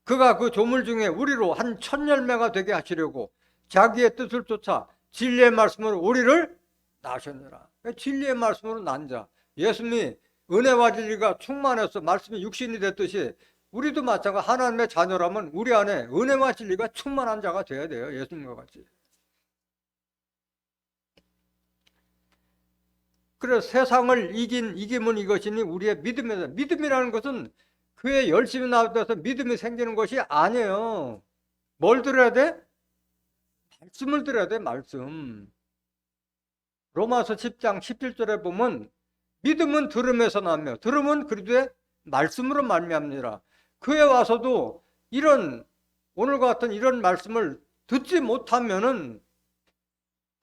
그가 그 조물 중에 우리로 한 1000열매가 되게 하시려고 자기의 뜻을 쫓아 진리의 말씀으로 우리를 낳으셨느라. 진리의 말씀으로 난 자. 예수님이 은혜와 진리가 충만해서 말씀이 육신이 됐듯이 우리도 마찬가지 하나님의 자녀라면 우리 안에 은혜와 진리가 충만한 자가 되어야 돼요. 예수님과 같이. 그래서 세상을 이김은 이것이니 우리의 믿음이다. 믿음이라는 것은 그의 열심히 나와서 믿음이 생기는 것이 아니에요. 뭘 들어야 돼? 말씀을 들어야 돼. 말씀. 로마서 10장 17절에 보면 믿음은 들음에서 나며 들음은 그리스도의 말씀으로 말미암니라. 그에 와서도 이런 오늘과 같은 이런 말씀을 듣지 못하면은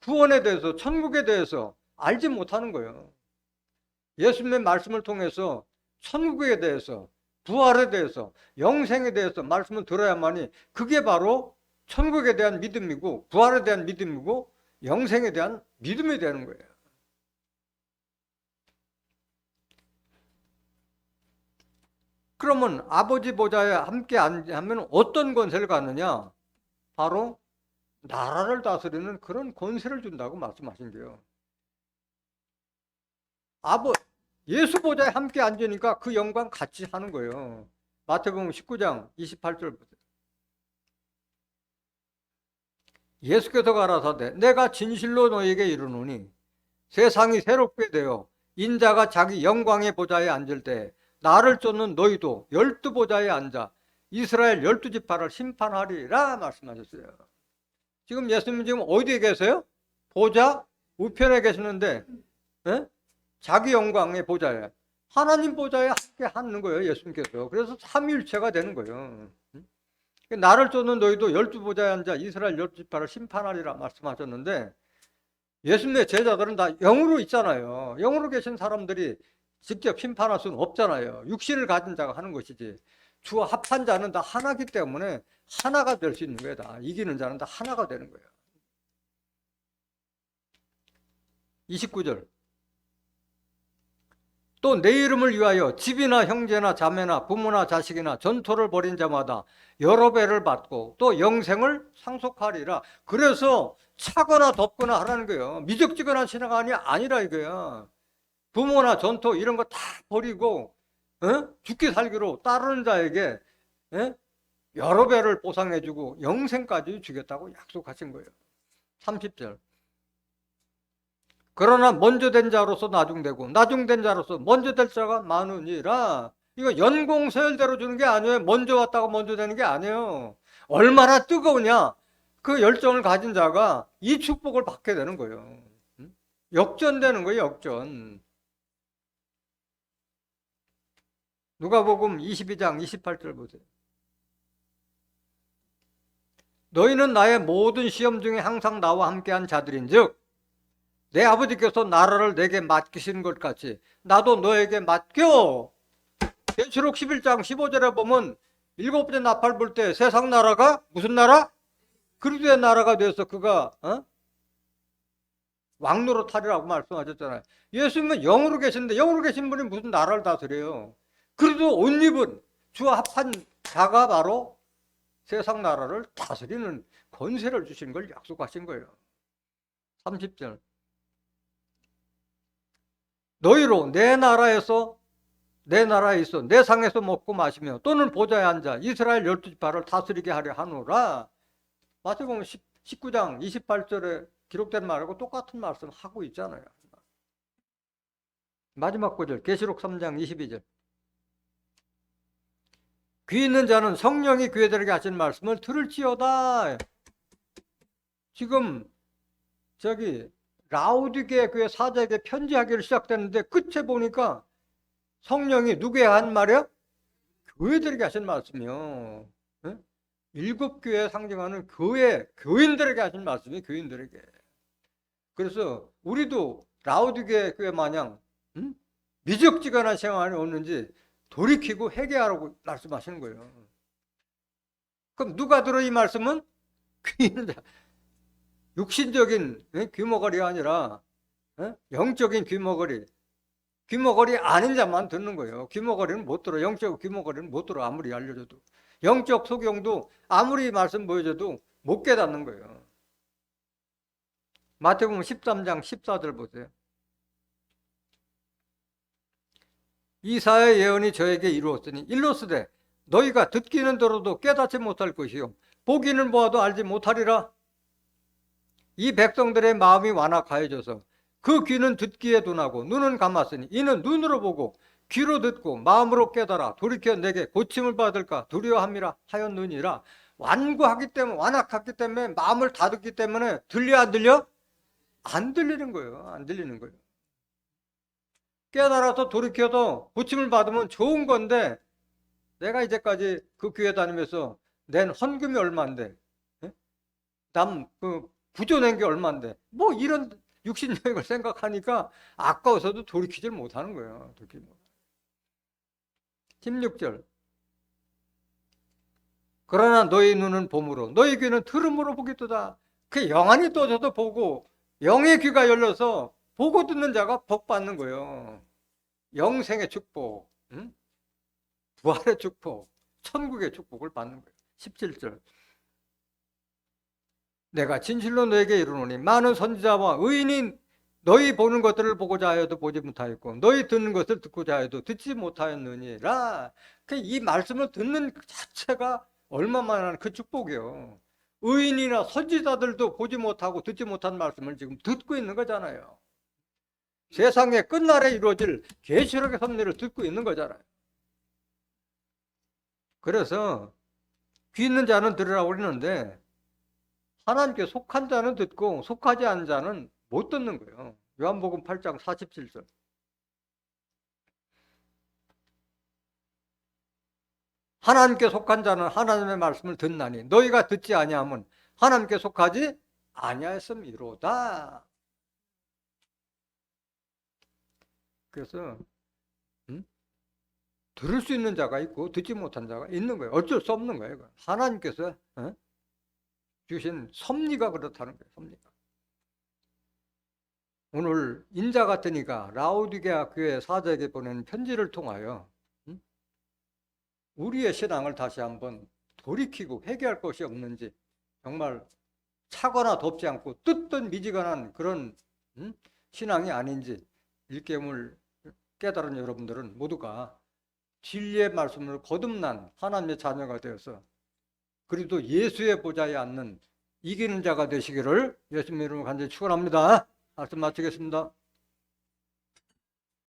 구원에 대해서 천국에 대해서 알지 못하는 거예요. 예수님의 말씀을 통해서 천국에 대해서 부활에 대해서 영생에 대해서 말씀을 들어야만이 그게 바로 천국에 대한 믿음이고 부활에 대한 믿음이고 영생에 대한 믿음이 되는 거예요. 그러면 아버지 보좌에 함께 앉으면 어떤 권세를 갖느냐? 바로 나라를 다스리는 그런 권세를 준다고 말씀하신 거예요. 예수 보좌에 함께 앉으니까 그 영광 같이 하는 거예요. 마태복음 19장 28절 보세요. 예수께서 가라사대 내가 진실로 너에게 이르노니 세상이 새롭게 되어 인자가 자기 영광의 보좌에 앉을 때 나를 쫓는 너희도 12보좌에 앉아 이스라엘 12지파를 심판하리라 말씀하셨어요. 지금 예수님 지금 어디에 계세요? 보좌 우편에 계시는데 자기 영광의 보좌에 하나님 보좌에 함께 하는 거예요. 예수님께서. 그래서 삼위일체가 되는 거예요. 나를 쫓는 너희도 12보좌에 앉아 이스라엘 12지파를 심판하리라 말씀하셨는데 예수님의 제자들은 다 영으로 있잖아요. 영으로 계신 사람들이 직접 심판할 수는 없잖아요. 육신을 가진 자가 하는 것이지. 주와 합한 자는 다 하나기 때문에 하나가 될 수 있는 거예요. 다 이기는 자는 다 하나가 되는 거예요. 29절 또 내 이름을 위하여 집이나 형제나 자매나 부모나 자식이나 전토를 벌인 자마다 여러 배를 받고 또 영생을 상속하리라. 그래서 차거나 덮거나 하라는 거예요. 미적지근한 신앙이 아니라 이거야. 부모나 전토 이런 거 다 버리고 죽기 살기로 따르는 자에게 여러 배를 보상해주고 영생까지 주겠다고 약속하신 거예요. 30절 그러나 먼저 된 자로서 나중되고 나중된 자로서 먼저 될 자가 많으니라. 이거 연공서열대로 주는 게 아니에요. 먼저 왔다고 먼저 되는 게 아니에요. 얼마나 뜨거우냐 그 열정을 가진 자가 이 축복을 받게 되는 거예요. 역전되는 거예요. 역전. 누가복음 22장 28절 보세요. 너희는 나의 모든 시험 중에 항상 나와 함께한 자들인즉 내 아버지께서 나라를 내게 맡기신 것 같이 나도 너에게 맡겨. 계시록 11장 15절에 보면 7번째 나팔 불 때 세상 나라가 무슨 나라? 그리스도의 나라가 돼서 그가 왕노로 타리라고 말씀하셨잖아요. 예수님은 영으로 계시는데 영으로 계신 분이 무슨 나라를 다스려요? 그래도 옷 입은 주와 합한 자가 바로 세상 나라를 다스리는 권세를 주신 걸 약속하신 거예요. 30절 너희로 내 나라에 있어 내 상에서 먹고 마시며 또는 보좌에 앉아 이스라엘 12지파를 다스리게 하려 하노라. 마태복음 19장 28절에 기록된 말하고 똑같은 말씀 하고 있잖아요. 마지막 구절 계시록 3장 22절 귀 있는 자는 성령이 교회들에게 하신 말씀을 들을지어다. 지금 저기 라우디게 교회 사자에게 편지하기를 시작됐는데 끝에 보니까 성령이 누구에게 한 말이야? 교회들에게 하신 말씀이요. 7교회 상징하는 교인들에게 하신 말씀이 교인들에게. 그래서 우리도 라우디게 교회 마냥 미적지근한 생활이 없는지 돌이키고 회개하라고 말씀하시는 거예요. 그럼 누가 들어 이 말씀은? 육신적인 귀머거리가 아니라 영적인 귀머거리 아닌 자만 듣는 거예요. 귀머거리는 못 들어. 영적 귀머거리는 못 들어. 아무리 알려줘도. 영적 소경도 아무리 말씀 보여줘도 못 깨닫는 거예요. 마태복음 13장 14절 보세요. 이사야의 예언이 저에게 이루었으니 일러스되 너희가 듣기는 들어도 깨닫지 못할 것이요 보기는 보아도 알지 못하리라. 이 백성들의 마음이 완악하여져서 그 귀는 듣기에 둔하고 눈은 감았으니 이는 눈으로 보고 귀로 듣고 마음으로 깨달아 돌이켜 내게 고침을 받을까 두려워함이라 하였느니라. 완고하기 때문에 완악하기 때문에 마음을 닫았기 때문에 들려 안 들려? 안 들리는 거예요. 안 들리는 거예요. 깨달아서 돌이켜서 고침을 받으면 좋은 건데 내가 이제까지 그 교회 다니면서 낸 헌금이 얼마인데 남 부조낸 게 얼마인데 뭐 이런 육신적인 걸 생각하니까 아까워서도 돌이키질 못하는 거예요. 16절 그러나 너희 눈은 봄으로 너희 귀는 들음으로 보겠도다. 그 영안이 떠져서 보고 영의 귀가 열려서 보고 듣는 자가 복 받는 거예요. 영생의 축복. 부활의 축복, 천국의 축복을 받는 거예요. 17절. 내가 진실로 너에게 이르노니 많은 선지자와 의인이 너희 보는 것들을 보고자 하여도 보지 못하였고 너희 듣는 것을 듣고자 하여도 듣지 못하였느니라. 이 말씀을 듣는 그 자체가 얼마만한 그 축복이요. 의인이나 선지자들도 보지 못하고 듣지 못한 말씀을 지금 듣고 있는 거잖아요. 세상의 끝날에 이루어질 계시록의 섭리를 듣고 있는 거잖아요. 그래서 귀 있는 자는 들으라고 그러는데 하나님께 속한 자는 듣고 속하지 않은 자는 못 듣는 거예요. 요한복음 8장 47절. 하나님께 속한 자는 하나님의 말씀을 듣나니 너희가 듣지 아니하면 하나님께 속하지 아니하였음이로다. 그래서 들을 수 있는 자가 있고 듣지 못한 자가 있는 거예요. 어쩔 수 없는 거예요. 하나님께서 주신 섭리가 그렇다는 거예요. 섭리가. 오늘 인자 같은 이가 라오디게아 교회 사자에게 보낸 편지를 통하여 우리의 신앙을 다시 한번 돌이키고 회개할 것이 없는지, 정말 차거나 덥지 않고 뜨뜻 미지근한 그런 신앙이 아닌지 일깨움을 깨달은 여러분들은 모두가 진리의 말씀으로 거듭난 하나님의 자녀가 되어서 그리고 예수의 보좌에 앉는 이기는 자가 되시기를 예수님 이름으로 간절히 축원합니다. 말씀 마치겠습니다.